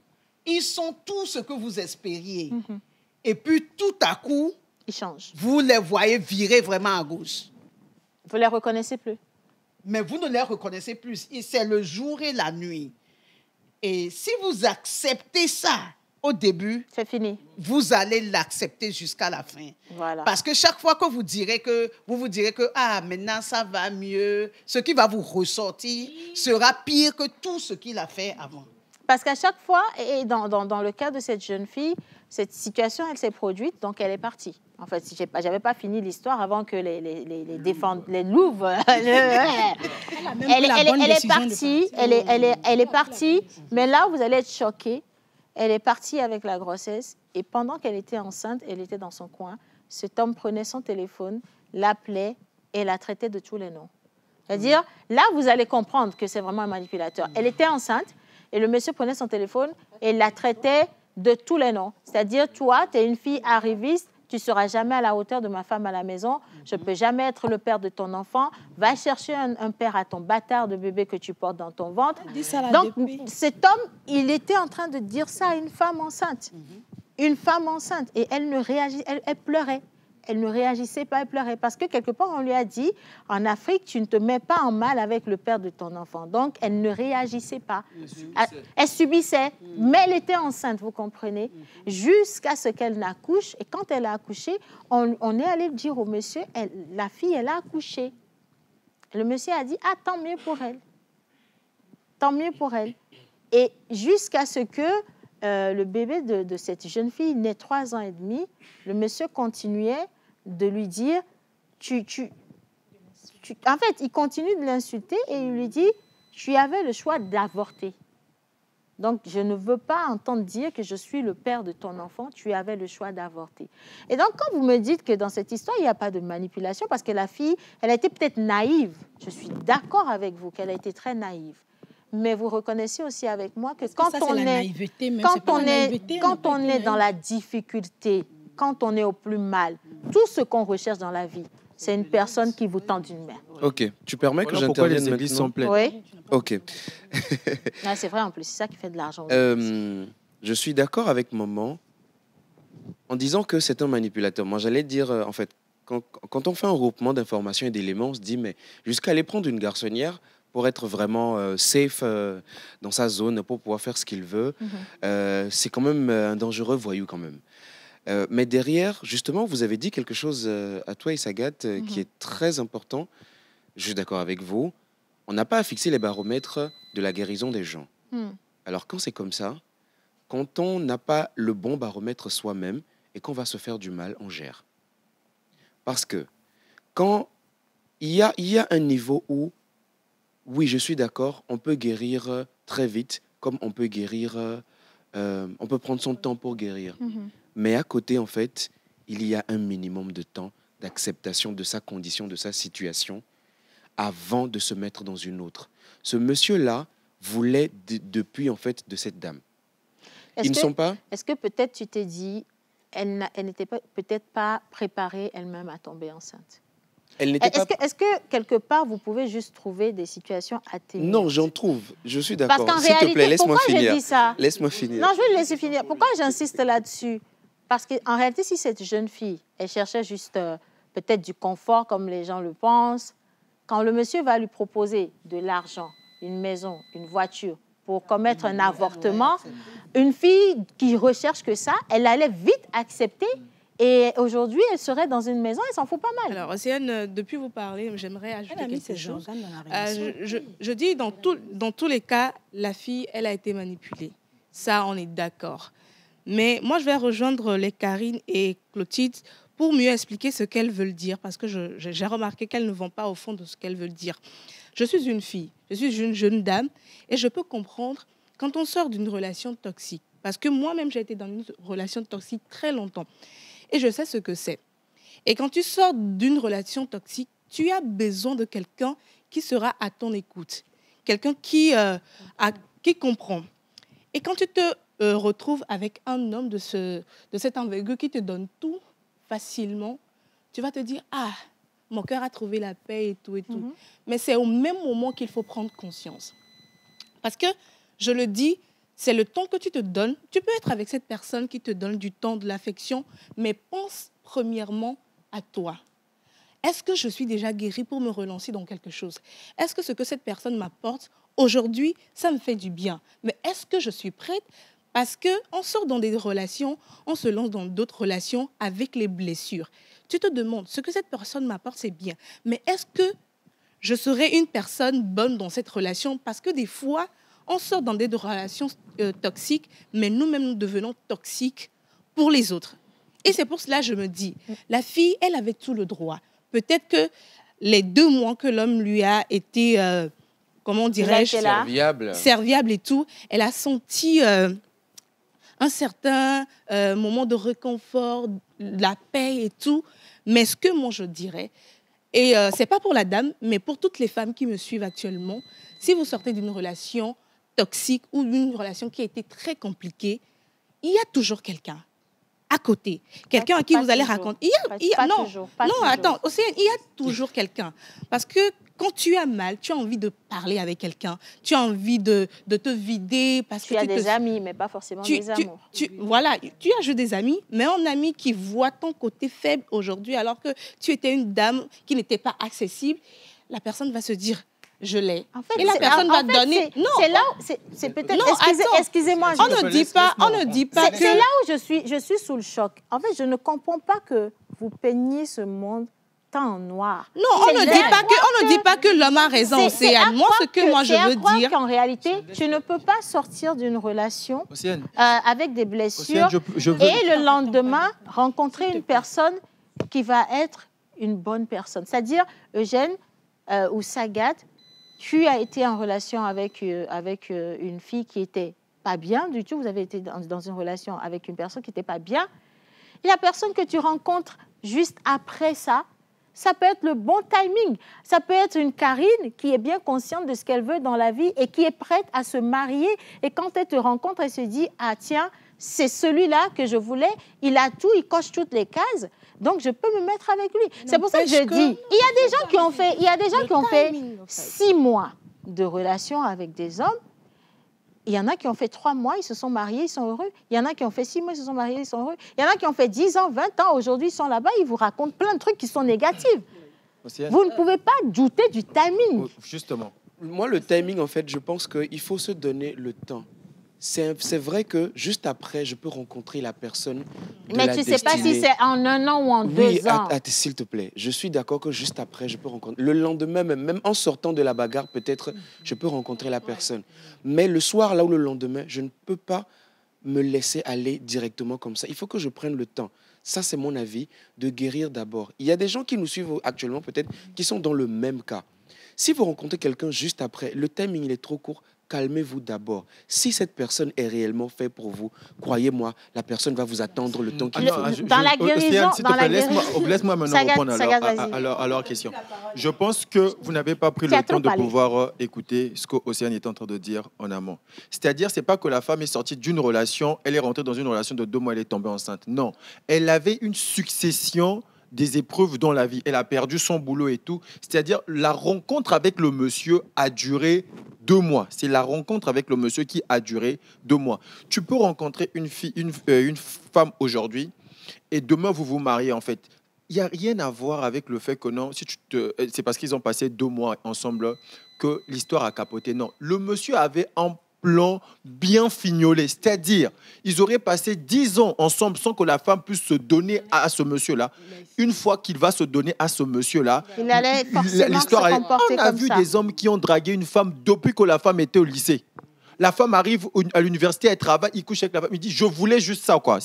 Ils sont tout ce que vous espériez. Et puis, tout à coup... Ils changent. Vous les voyez virer vraiment à gauche. Vous ne les reconnaissez plus. Mais vous ne les reconnaissez plus. C'est le jour et la nuit. Et si vous acceptez ça au début, c'est fini. Vous allez l'accepter jusqu'à la fin. Voilà. Parce que chaque fois que vous direz que maintenant ça va mieux, ce qui va vous ressortir sera pire que tout ce qu'il a fait avant. Parce qu'à chaque fois, et dans le cas de cette jeune fille, cette situation, elle s'est produite, donc elle est partie. En fait, j'avais pas fini l'histoire avant que les louves... Elle est partie, mais là, vous allez être choqués. Elle est partie avec la grossesse et pendant qu'elle était enceinte, elle était dans son coin. Cet homme prenait son téléphone, l'appelait et la traitait de tous les noms. C'est-à-dire, là, vous allez comprendre que c'est vraiment un manipulateur. Elle était enceinte et le monsieur prenait son téléphone et la traitait de tous les noms. C'est-à-dire, toi, tu es une fille arriviste, tu ne seras jamais à la hauteur de ma femme à la maison, je ne peux jamais être le père de ton enfant, va chercher un père à ton bâtard de bébé que tu portes dans ton ventre. Donc, cet homme, il était en train de dire ça à une femme enceinte. Une femme enceinte. Et elle ne réagit, elle pleurait. Elle ne réagissait pas, elle pleurait. Parce que quelque part, on lui a dit, en Afrique, tu ne te mets pas en mal avec le père de ton enfant. Donc, elle ne réagissait pas. Elle subissait. Mais elle était enceinte, vous comprenez, jusqu'à ce qu'elle n'accouche. Et quand elle a accouché, on est allé dire au monsieur, la fille, elle a accouché. Le monsieur a dit, ah, tant mieux pour elle. Tant mieux pour elle. Et jusqu'à ce que le bébé de cette jeune fille naît 3 ans et demi, le monsieur continuait de lui dire, en fait, il continue de l'insulter et il lui dit, tu avais le choix d'avorter. Donc, je ne veux pas entendre dire que je suis le père de ton enfant, tu avais le choix d'avorter. Et donc, quand vous me dites que dans cette histoire, il n'y a pas de manipulation, parce que la fille, elle a été peut-être naïve, je suis d'accord avec vous qu'elle a été très naïve. Mais vous reconnaissez aussi avec moi que quand on est dans la difficulté, quand on est au plus mal, tout ce qu'on recherche dans la vie, c'est une personne qui vous tend une main. Ok, tu permets que Voilà pourquoi j'intervienne les églises maintenant? sont pleines. Oui. Ok. Ah, c'est vrai en plus, c'est ça qui fait de l'argent. Je suis d'accord avec maman en disant que c'est un manipulateur. Moi, j'allais dire, en fait, quand on fait un regroupement d'informations et d'éléments, on se dit, mais jusqu'à aller prendre une garçonnière pour être vraiment safe dans sa zone, pour pouvoir faire ce qu'il veut, c'est quand même un dangereux voyou quand même. Mais derrière, justement, vous avez dit quelque chose à toi et Sagat qui est très important. Je suis d'accord avec vous. On n'a pas à fixer les baromètres de la guérison des gens. Alors quand c'est comme ça, quand on n'a pas le bon baromètre soi-même et qu'on va se faire du mal, on gère. Parce que quand il y a un niveau où, oui, je suis d'accord, on peut guérir très vite, comme on peut guérir, on peut prendre son temps pour guérir. Mais à côté, en fait, il y a un minimum de temps d'acceptation de sa condition, de sa situation, avant de se mettre dans une autre. Ce monsieur-là voulait depuis, en fait, de cette dame. Ils ne sont pas... Est-ce que peut-être tu t'es dit, elle n'était peut-être pas préparée elle-même à tomber enceinte? Est-ce que quelque part, vous pouvez juste trouver des situations atténuantes? Non, j'en trouve. Je suis d'accord. Parce qu'en S'il te réalité, plaît, laisse-moi pourquoi finir. je dis ça? Laisse-moi finir. Non, je vais le laisser finir. Pourquoi j'insiste là-dessus? Parce qu'en réalité, si cette jeune fille, elle cherchait juste peut-être du confort, comme les gens le pensent, quand le monsieur va lui proposer de l'argent, une maison, une voiture, pour commettre un avortement, une fille qui recherche que ça, elle allait vite accepter. Et aujourd'hui, elle serait dans une maison, elle s'en fout pas mal. Alors, Océane, depuis vous parler, j'aimerais ajouter quelque chose. Je dis, dans tous les cas, la fille, elle a été manipulée. Ça, on est d'accord. Mais moi, je vais rejoindre les Karine et Clotilde pour mieux expliquer ce qu'elles veulent dire, parce que j'ai remarqué qu'elles ne vont pas au fond de ce qu'elles veulent dire. Je suis une fille, je suis une jeune dame, et je peux comprendre quand on sort d'une relation toxique. Parce que moi-même, j'ai été dans une relation toxique très longtemps. Et je sais ce que c'est. Et quand tu sors d'une relation toxique, tu as besoin de quelqu'un qui sera à ton écoute. Quelqu'un qui comprend. Et quand tu te retrouves avec un homme de cette envergure qui te donne tout facilement, tu vas te dire, ah, mon cœur a trouvé la paix et tout et tout. Mais c'est au même moment qu'il faut prendre conscience. Parce que, je le dis, c'est le temps que tu te donnes. Tu peux être avec cette personne qui te donne du temps, de l'affection, mais pense premièrement à toi. Est-ce que je suis déjà guérie pour me relancer dans quelque chose? Est-ce que ce que cette personne m'apporte aujourd'hui, ça me fait du bien? Mais est-ce que je suis prête? Parce qu'on sort dans des relations, on se lance dans d'autres relations avec les blessures. Tu te demandes, ce que cette personne m'apporte, c'est bien. Mais est-ce que je serai une personne bonne dans cette relation? Parce que des fois, on sort dans des relations toxiques, mais nous-mêmes, nous devenons toxiques pour les autres. Et c'est pour cela que je me dis, la fille, elle avait tout le droit. Peut-être que les 2 mois que l'homme lui a été, comment dirais-je, serviable et tout, elle a senti un certain moment de réconfort, de la paix et tout. Mais ce que moi, je dirais, et ce n'est pas pour la dame, mais pour toutes les femmes qui me suivent actuellement, si vous sortez d'une relation toxique ou d'une relation qui a été très compliquée, il y a toujours quelqu'un à côté. Quelqu'un à qui vous allez raconter. Attends, Océane, il y a toujours quelqu'un. Parce que quand tu as mal, tu as envie de parler avec quelqu'un. Tu as envie de te vider. Parce que tu as des amis, mais pas forcément des amours. Voilà, tu as juste des amis, mais un ami qui voit ton côté faible aujourd'hui, alors que tu étais une dame qui n'était pas accessible, la personne va se dire, je l'ai. En fait, et la personne va donner... Non, c'est là où... C'est peut-être... Excusez-moi. On ne dit pas que... C'est là où je suis sous le choc. En fait, je ne comprends pas que vous peignez ce monde tant en noir. Non, on ne dit pas que l'homme a raison, Océane. Moi, ce que moi, je veux dire... qu'en réalité, tu ne peux pas sortir d'une relation avec des blessures et le lendemain, rencontrer une personne qui va être une bonne personne. C'est-à-dire, Eugène ou Sagat, tu as été en relation avec une fille qui était pas bien du tout, vous avez été dans une relation avec une personne qui n'était pas bien, et la personne que tu rencontres juste après ça, ça peut être le bon timing. Ça peut être une Karine qui est bien consciente de ce qu'elle veut dans la vie et qui est prête à se marier. Et quand elle te rencontre, elle se dit, ah tiens, c'est celui-là que je voulais, il a tout, il coche toutes les cases, donc je peux me mettre avec lui. C'est pour ça que je dis, il y a des gens qui ont fait 6 mois de relation avec des hommes. Il y en a qui ont fait 3 mois, ils se sont mariés, ils sont heureux. Il y en a qui ont fait 6 mois, ils se sont mariés, ils sont heureux. Il y en a qui ont fait 10 ans, 20 ans, aujourd'hui ils sont là-bas, ils vous racontent plein de trucs qui sont négatifs. Vous ne pouvez pas douter du timing. Justement. Moi, le timing, en fait, je pense qu'il faut se donner le temps. C'est vrai que juste après, je peux rencontrer la personne de Mais la tu ne sais pas si destinée. c'est en 1 an ou en 2 ans. Oui, s'il te plaît. Je suis d'accord que juste après, je peux rencontrer. Le lendemain, même en sortant de la bagarre, peut-être, je peux rencontrer la personne. Mais le soir, là ou le lendemain, je ne peux pas me laisser aller directement comme ça. Il faut que je prenne le temps. Ça, c'est mon avis, de guérir d'abord. Il y a des gens qui nous suivent actuellement, peut-être, qui sont dans le même cas. Si vous rencontrez quelqu'un juste après, le timing, il est trop court. Calmez-vous d'abord. Si cette personne est réellement faite pour vous, croyez-moi, la personne va vous attendre le temps qu'il faut. Dans la guérison, laisse-moi maintenant répondre à leur question. Je pense que vous n'avez pas pris le temps de pouvoir écouter ce qu'Océane est en train de dire en amont. C'est-à-dire, c'est pas que la femme est sortie d'une relation, elle est rentrée dans une relation de 2 mois, elle est tombée enceinte. Non, elle avait une succession des épreuves dans la vie. Elle a perdu son boulot et tout. C'est-à-dire, la rencontre avec le monsieur a duré 2 mois. C'est la rencontre avec le monsieur qui a duré 2 mois. Tu peux rencontrer une femme aujourd'hui et demain, vous vous mariez, en fait. Il n'y a rien à voir avec le fait que non, c'est parce qu'ils ont passé 2 mois ensemble que l'histoire a capoté. Non, le monsieur avait un plan bien fignolé, c'est-à-dire ils auraient passé 10 ans ensemble sans que la femme puisse se donner à ce monsieur-là. Une fois qu'il va se donner à ce monsieur-là, il allait forcément se comporter on a vu des hommes qui ont dragué une femme depuis que la femme était au lycée. La femme arrive à l'université, elle travaille, il couche avec la femme, il dit je voulais juste ça, quoi.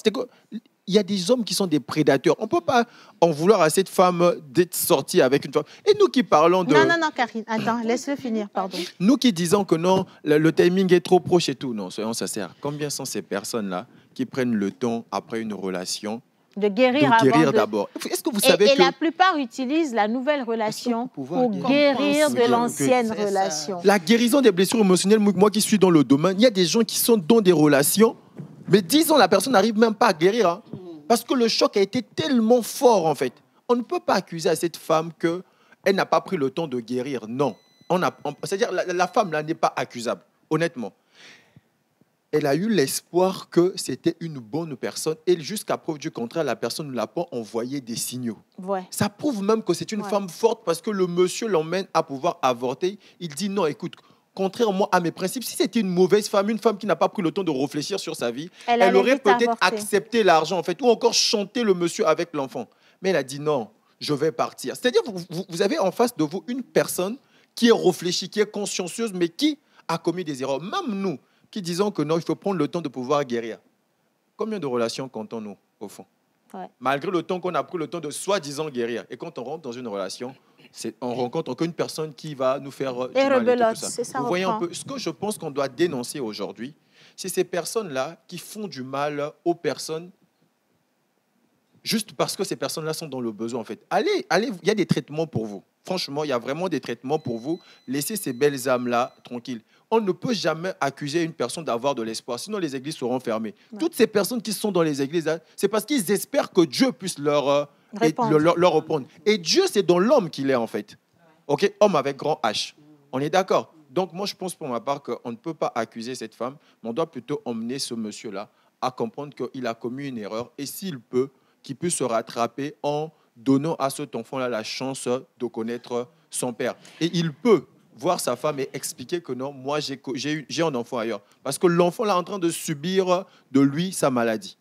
Il y a des hommes qui sont des prédateurs. On ne peut pas en vouloir à cette femme d'être sortie avec une femme. Et nous qui parlons de... Non, Karine, attends, laisse-le finir, pardon. Nous qui disons que non, le timing est trop proche et tout, non, soyons sincères. Combien sont ces personnes-là qui prennent le temps après une relation de guérir d'abord. Est-ce que vous savez que... la plupart utilisent la nouvelle relation pour guérir de l'ancienne relation. La guérison des blessures émotionnelles, moi qui suis dans le domaine, il y a des gens qui sont dans des relations, mais 10 ans, la personne n'arrive même pas à guérir. Hein, parce que le choc a été tellement fort, en fait. On ne peut pas accuser à cette femme qu'elle n'a pas pris le temps de guérir. Non. C'est-à-dire la femme, là, n'est pas accusable, honnêtement. Elle a eu l'espoir que c'était une bonne personne. Et jusqu'à preuve du contraire, la personne ne l'a pas envoyé des signaux. Ouais. Ça prouve même que c'est une femme forte parce que le monsieur l'emmène à pouvoir avorter. Il dit non, écoute, contrairement à mes principes, si c'était une mauvaise femme, une femme qui n'a pas pris le temps de réfléchir sur sa vie, elle aurait peut-être accepté l'argent, en fait, ou encore chanté le monsieur avec l'enfant. Mais elle a dit non, je vais partir. C'est-à-dire, vous avez en face de vous une personne qui est réfléchie, qui est consciencieuse, mais qui a commis des erreurs. Même nous, qui disons que non, il faut prendre le temps de pouvoir guérir. Combien de relations comptons-nous, au fond? Malgré le temps qu'on a pris le temps de soi-disant guérir. Et quand on rentre dans une relation, on rencontre qu'une personne qui va nous faire du mal et tout ça. Vous voyez un peu, ce que je pense qu'on doit dénoncer aujourd'hui, c'est ces personnes-là qui font du mal aux personnes juste parce que ces personnes-là sont dans le besoin, en fait. Allez, il y a des traitements pour vous. Franchement, il y a vraiment des traitements pour vous. Laissez ces belles âmes-là tranquilles. On ne peut jamais accuser une personne d'avoir de l'espoir, sinon les églises seront fermées. Ouais. Toutes ces personnes qui sont dans les églises, c'est parce qu'ils espèrent que Dieu puisse leur répondre. Et Dieu, c'est dans l'homme qu'il est, en fait. OK, homme avec grand H. On est d'accord? Donc, moi, je pense pour ma part qu'on ne peut pas accuser cette femme, mais on doit plutôt emmener ce monsieur-là à comprendre qu'il a commis une erreur et s'il peut, qu'il puisse se rattraper en donnant à cet enfant-là la chance de connaître son père. Et il peut voir sa femme et expliquer que non, moi, j'ai un enfant ailleurs. Parce que l'enfant là est en train de subir de lui sa maladie.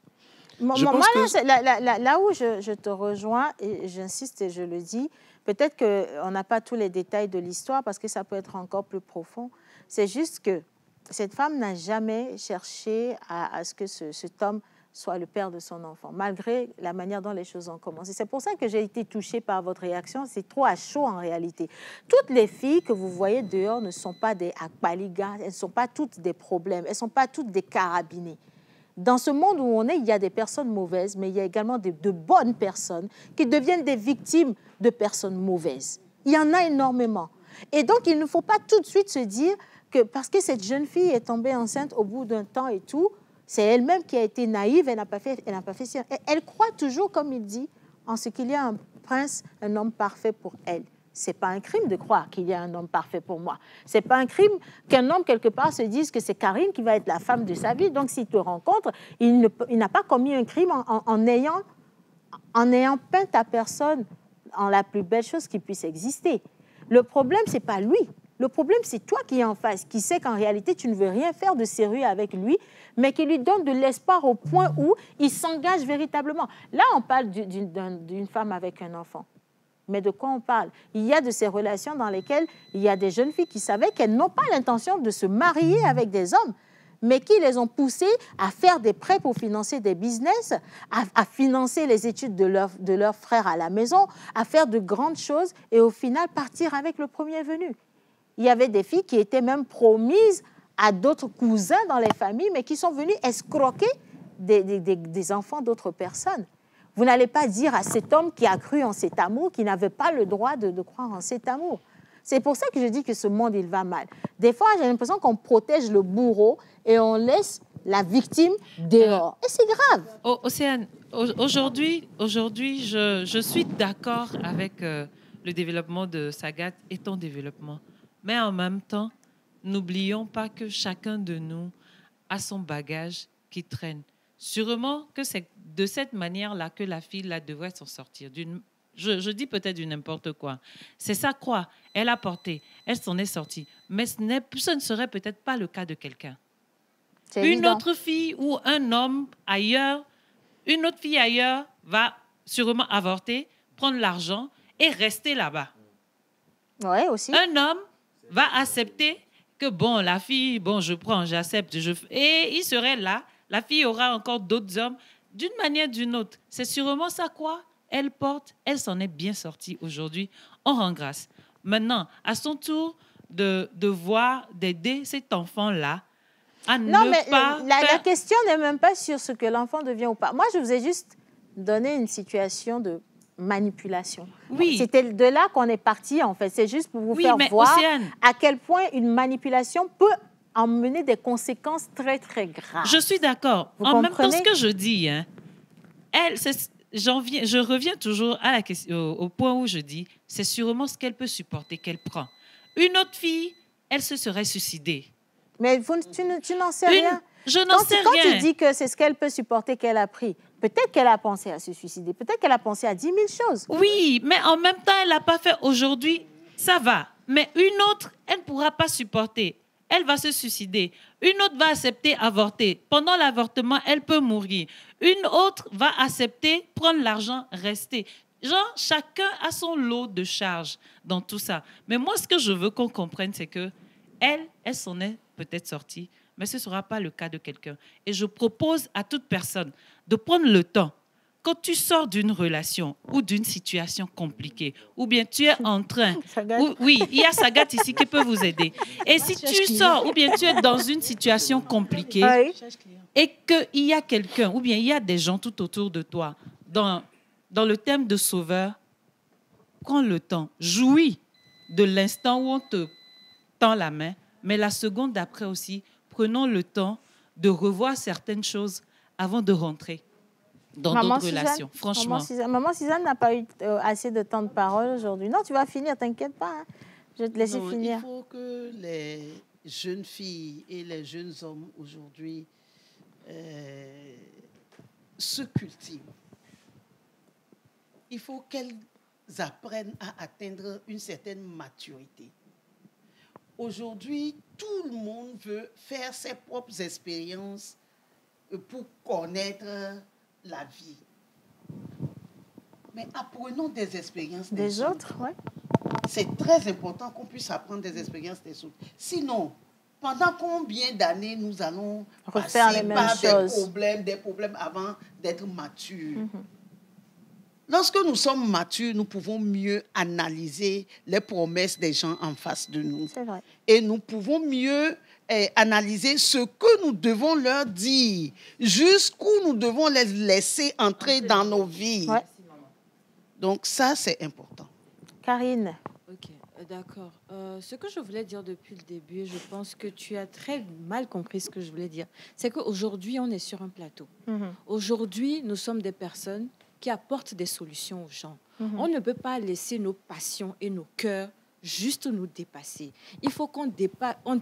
Moi, là où je te rejoins, et j'insiste et je le dis, peut-être qu'on n'a pas tous les détails de l'histoire parce que ça peut être encore plus profond. C'est juste que cette femme n'a jamais cherché à ce que cet homme soit le père de son enfant, malgré la manière dont les choses ont commencé. C'est pour ça que j'ai été touchée par votre réaction. C'est trop à chaud en réalité. Toutes les filles que vous voyez dehors ne sont pas des akpaligas, elles ne sont pas toutes des problèmes, elles ne sont pas toutes des carabinés. Dans ce monde où on est, il y a des personnes mauvaises, mais il y a également de bonnes personnes qui deviennent des victimes de personnes mauvaises. Il y en a énormément. Et donc, il ne faut pas tout de suite se dire que parce que cette jeune fille est tombée enceinte au bout d'un temps et tout, c'est elle-même qui a été naïve, elle n'a pas fait ça. Elle croit toujours, comme il dit, en ce qu'il y a un prince, un homme parfait pour elle. Ce n'est pas un crime de croire qu'il y a un homme parfait pour moi. Ce n'est pas un crime qu'un homme, quelque part, se dise que c'est Karine qui va être la femme de sa vie. Donc, s'il te rencontre, il n'a pas commis un crime en ayant peint ta personne en la plus belle chose qui puisse exister. Le problème, ce n'est pas lui. Le problème, c'est toi qui es en face, qui sait qu'en réalité, tu ne veux rien faire de sérieux avec lui, mais qui lui donne de l'espoir au point où il s'engage véritablement. Là, on parle d'une femme avec un enfant. Mais de quoi on parle? Il y a de ces relations dans lesquelles il y a des jeunes filles qui savaient qu'elles n'ont pas l'intention de se marier avec des hommes, mais qui les ont poussées à faire des prêts pour financer des business, à financer les études de leurs frères à la maison, à faire de grandes choses et au final partir avec le premier venu. Il y avait des filles qui étaient même promises à d'autres cousins dans les familles, mais qui sont venus escroquer des enfants d'autres personnes. Vous n'allez pas dire à cet homme qui a cru en cet amour qu'il n'avait pas le droit de croire en cet amour. C'est pour ça que je dis que ce monde, il va mal. Des fois, j'ai l'impression qu'on protège le bourreau et on laisse la victime dehors. Et c'est grave. Océane, aujourd'hui, je suis d'accord avec le développement de Sagat et ton développement. Mais en même temps, n'oublions pas que chacun de nous a son bagage qui traîne. Sûrement que c'est de cette manière-là que la fille là, devrait s'en sortir. Je dis peut-être du n'importe quoi. C'est sa croix. Elle a porté. Elle s'en est sortie. Mais ce ne serait peut-être pas le cas de quelqu'un. Une autre fille ou un homme ailleurs, une autre fille ailleurs va sûrement avorter, prendre l'argent et rester là-bas. Ouais, aussi. Un homme va accepter que, bon, la fille, bon, je prends, j'accepte, et il serait là. La fille aura encore d'autres hommes. D'une manière ou d'une autre, c'est sûrement sa croix. Elle porte, elle s'en est bien sortie aujourd'hui. On rend grâce. Maintenant, à son tour de voir, d'aider cet enfant-là à ne pas... La question n'est même pas sur ce que l'enfant devient ou pas. Moi, je vous ai juste donné une situation de manipulation. Oui. C'était de là qu'on est parti, en fait. C'est juste pour vous faire voir à quel point une manipulation peut emmener des conséquences très, très graves. Je suis d'accord. En même temps, ce que je dis, hein, je reviens toujours à la question, au point où je dis, c'est sûrement ce qu'elle peut supporter, qu'elle prend. Une autre fille, elle se serait suicidée. Mais tu n'en sais rien. Je n'en sais rien. Quand tu dis que c'est ce qu'elle peut supporter qu'elle a pris, peut-être qu'elle a pensé à se suicider, peut-être qu'elle a pensé à 10 000 choses. Oui, mais en même temps, elle ne l'a pas fait aujourd'hui, ça va. Mais une autre, elle ne pourra pas supporter. Elle va se suicider. Une autre va accepter avorter. Pendant l'avortement, elle peut mourir. Une autre va accepter prendre l'argent, rester. Genre, chacun a son lot de charges dans tout ça. Mais moi, ce que je veux qu'on comprenne, c'est que elle s'en est peut-être sortie, mais ce ne sera pas le cas de quelqu'un. Et je propose à toute personne de prendre le temps. Quand tu sors d'une relation ou d'une situation compliquée, ou bien tu es en train... Oui, il y a Sagat ici qui peut vous aider. Et si tu sors, ou bien tu es dans une situation compliquée, et qu'il y a quelqu'un, ou bien il y a des gens tout autour de toi, dans le thème de sauveur, prends le temps, jouis de l'instant où on te tend la main, mais la seconde d'après aussi, prenons le temps de revoir certaines choses avant de rentrer dans d'autres relations, franchement. Maman Suzanne n'a pas eu assez de temps de parole aujourd'hui. Non, tu vas finir, t'inquiète pas. Hein. Je vais te laisser finir. Il faut que les jeunes filles et les jeunes hommes aujourd'hui se cultivent. Il faut qu'elles apprennent à atteindre une certaine maturité. Aujourd'hui, tout le monde veut faire ses propres expériences pour connaître la vie. Mais apprenons des expériences des autres. Ouais. C'est très important qu'on puisse apprendre des expériences des autres. Sinon, pendant combien d'années nous allons refaire passer les mêmes par choses. des problèmes avant d'être matures. Lorsque nous sommes matures, nous pouvons mieux analyser les promesses des gens en face de nous. C'est vrai. Et nous pouvons mieux analyser ce que nous devons leur dire, jusqu'où nous devons les laisser entrer dans nos vies. Ouais. Donc ça, c'est important. Karine. Ok, d'accord. Ce que je voulais dire depuis le début, je pense que tu as très mal compris ce que je voulais dire. C'est qu'aujourd'hui, on est sur un plateau. Aujourd'hui, nous sommes des personnes qui apportent des solutions aux gens. On ne peut pas laisser nos passions et nos cœurs juste nous dépasser. Il faut qu'on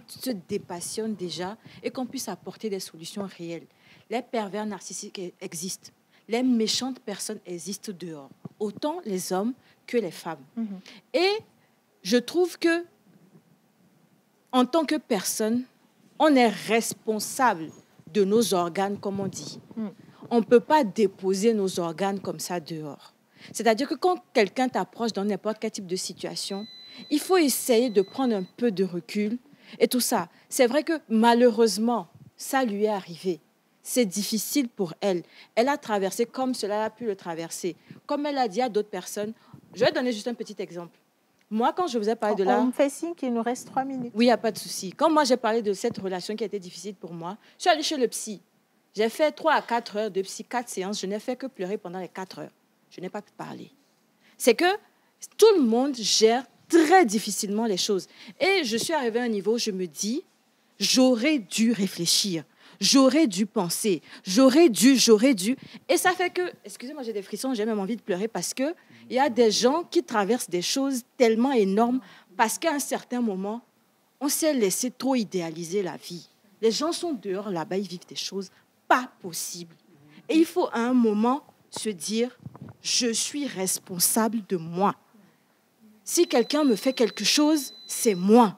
se dépassionne déjà et qu'on puisse apporter des solutions réelles. Les pervers narcissiques existent. Les méchantes personnes existent dehors. Autant les hommes que les femmes. Et je trouve que, en tant que personne, on est responsable de nos organes, comme on dit. On ne peut pas déposer nos organes comme ça dehors. C'est-à-dire que quand quelqu'un t'approche dans n'importe quel type de situation, il faut essayer de prendre un peu de recul et tout ça. C'est vrai que malheureusement, ça lui est arrivé. C'est difficile pour elle. Elle a traversé comme cela a pu le traverser. Comme elle a dit à d'autres personnes, je vais donner juste un petit exemple. Moi, quand je vous ai parlé de là... On me fait signe qu'il nous reste 3 minutes. Oui, il n'y a pas de souci. Quand moi, j'ai parlé de cette relation qui a été difficile pour moi, je suis allée chez le psy. J'ai fait 3 à 4 heures de psy, 4 séances. Je n'ai fait que pleurer pendant les 4 heures. Je n'ai pas pu parler. C'est que tout le monde gère très difficilement les choses. Et je suis arrivée à un niveau où je me dis, j'aurais dû réfléchir. J'aurais dû penser, j'aurais dû. Et ça fait que, excusez-moi, j'ai des frissons, j'ai même envie de pleurer parce qu'il y a des gens qui traversent des choses tellement énormes parce qu'à un certain moment, on s'est laissé trop idéaliser la vie. Les gens sont dehors, là-bas, ils vivent des choses pas possibles. Et il faut à un moment se dire, je suis responsable de moi. Si quelqu'un me fait quelque chose, c'est moi.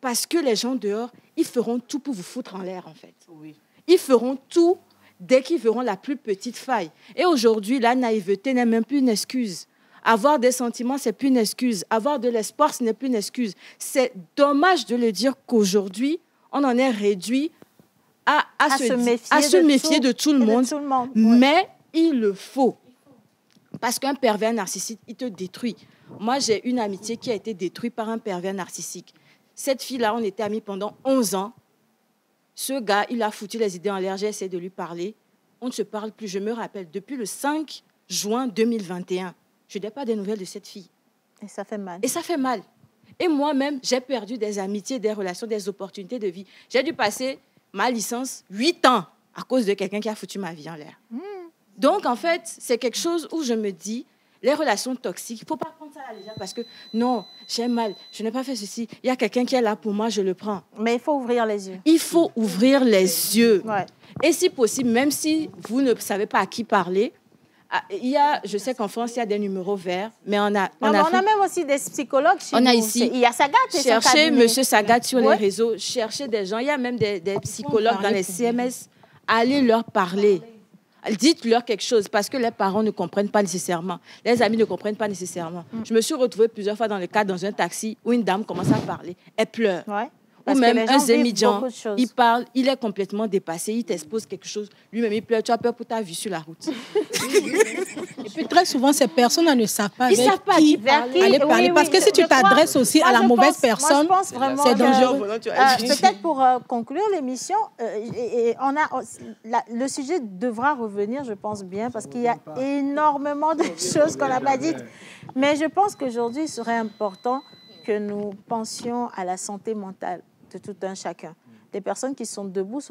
Parce que les gens dehors, ils feront tout pour vous foutre en l'air, en fait. Oui. Ils feront tout dès qu'ils verront la plus petite faille. Et aujourd'hui, la naïveté n'est même plus une excuse. Avoir des sentiments, c'est plus une excuse. Avoir de l'espoir, ce n'est plus une excuse. C'est dommage de le dire qu'aujourd'hui, on en est réduit à se méfier de tout le monde. Mais il le faut. Parce qu'un pervers narcissique, il te détruit. Moi, j'ai une amitié qui a été détruite par un pervers narcissique. Cette fille-là, on était amis pendant 11 ans. Ce gars, il a foutu les idées en l'air. J'ai essayé de lui parler. On ne se parle plus. Je me rappelle, depuis le 5 juin 2021, je n'ai pas de nouvelles de cette fille. Et ça fait mal. Et ça fait mal. Et moi-même, j'ai perdu des amitiés, des relations, des opportunités de vie. J'ai dû passer ma licence 8 ans à cause de quelqu'un qui a foutu ma vie en l'air. Donc, en fait, c'est quelque chose où je me dis, les relations toxiques, il ne faut pas prendre ça à la légère parce que non, j'ai mal, je n'ai pas fait ceci. Il y a quelqu'un qui est là pour moi, je le prends. Mais il faut ouvrir les yeux. Il faut ouvrir les yeux. Ouais. Et si possible, même si vous ne savez pas à qui parler, je sais qu'en France, il y a des numéros verts, mais on a même aussi des psychologues chez on a nous. ici. Il y a Sagat et son Cherchez cabinet. M. Sagat sur les réseaux, cherchez des gens. Il y a même des psychologues dans les CMS. Allez leur parler. Dites-leur quelque chose parce que les parents ne comprennent pas nécessairement. Les amis ne comprennent pas nécessairement. Je me suis retrouvée plusieurs fois dans le cadre dans un taxi où une dame commence à parler. Elle pleure. Ou même un Zémidjan, il parle, il est complètement dépassé, il t'expose quelque chose. Lui-même, il pleure. Tu as peur pour ta vie sur la route. Et puis très souvent, ces personnes ne savent pas Ils savent pas à qui aller parler. Oui, parce que si tu t'adresses aussi à la mauvaise personne, c'est dangereux. Peut-être pour conclure l'émission, le sujet devra revenir, je pense bien, parce qu'il y a énormément de choses qu'on n'a pas dites. Mais je pense qu'aujourd'hui, il serait important que nous pensions à la santé mentale de tout un chacun. Des personnes qui sont debout,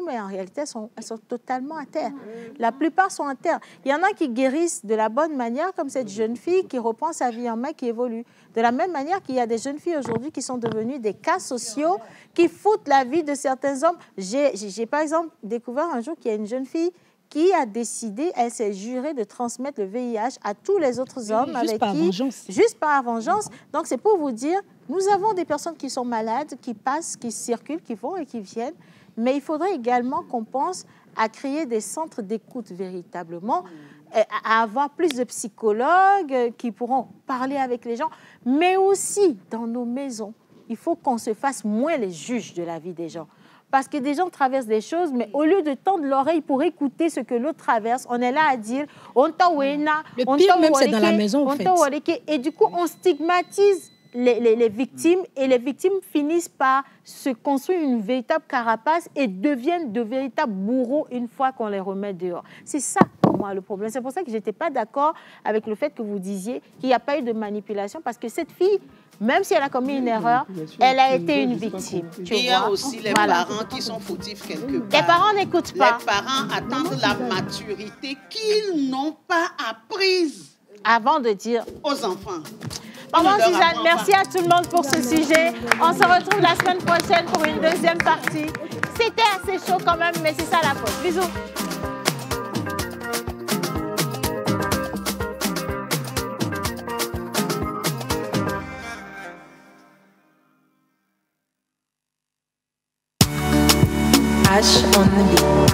mais en réalité, elles sont totalement à terre. La plupart sont à terre. Il y en a qui guérissent de la bonne manière, comme cette jeune fille qui reprend sa vie en main, qui évolue. De la même manière qu'il y a des jeunes filles aujourd'hui qui sont devenues des cas sociaux, qui foutent la vie de certains hommes. J'ai par exemple découvert un jour qu'il y a une jeune fille qui a décidé, elle s'est jurée de transmettre le VIH à tous les autres hommes juste par vengeance. Donc, c'est pour vous dire, nous avons des personnes qui sont malades, qui passent, qui circulent, qui vont et qui viennent. Mais il faudrait également qu'on pense à créer des centres d'écoute véritablement, à avoir plus de psychologues qui pourront parler avec les gens, mais aussi dans nos maisons, il faut qu'on se fasse moins les juges de la vie des gens. Parce que des gens traversent des choses, mais au lieu de tendre l'oreille pour écouter ce que l'autre traverse, on est là à dire on t'a ouéna, le pire même, c'est dans la maison, en fait. Et du coup, on stigmatise les victimes et les victimes finissent par se construire une véritable carapace et deviennent de véritables bourreaux une fois qu'on les remet dehors. C'est ça pour moi le problème. C'est pour ça que je n'étais pas d'accord avec le fait que vous disiez qu'il n'y a pas eu de manipulation parce que cette fille, même si elle a commis une erreur, elle a été une victime. Il y a aussi les parents qui sont fautifs quelque part. Les parents n'écoutent pas. Les parents attendent la maturité qu'ils n'ont pas apprise avant de dire aux enfants. Maman Suzanne, merci à tout le monde pour ce sujet. On se retrouve la semaine prochaine pour une deuxième partie. C'était assez chaud quand même, mais c'est ça la faute. Bisous. H on the beat.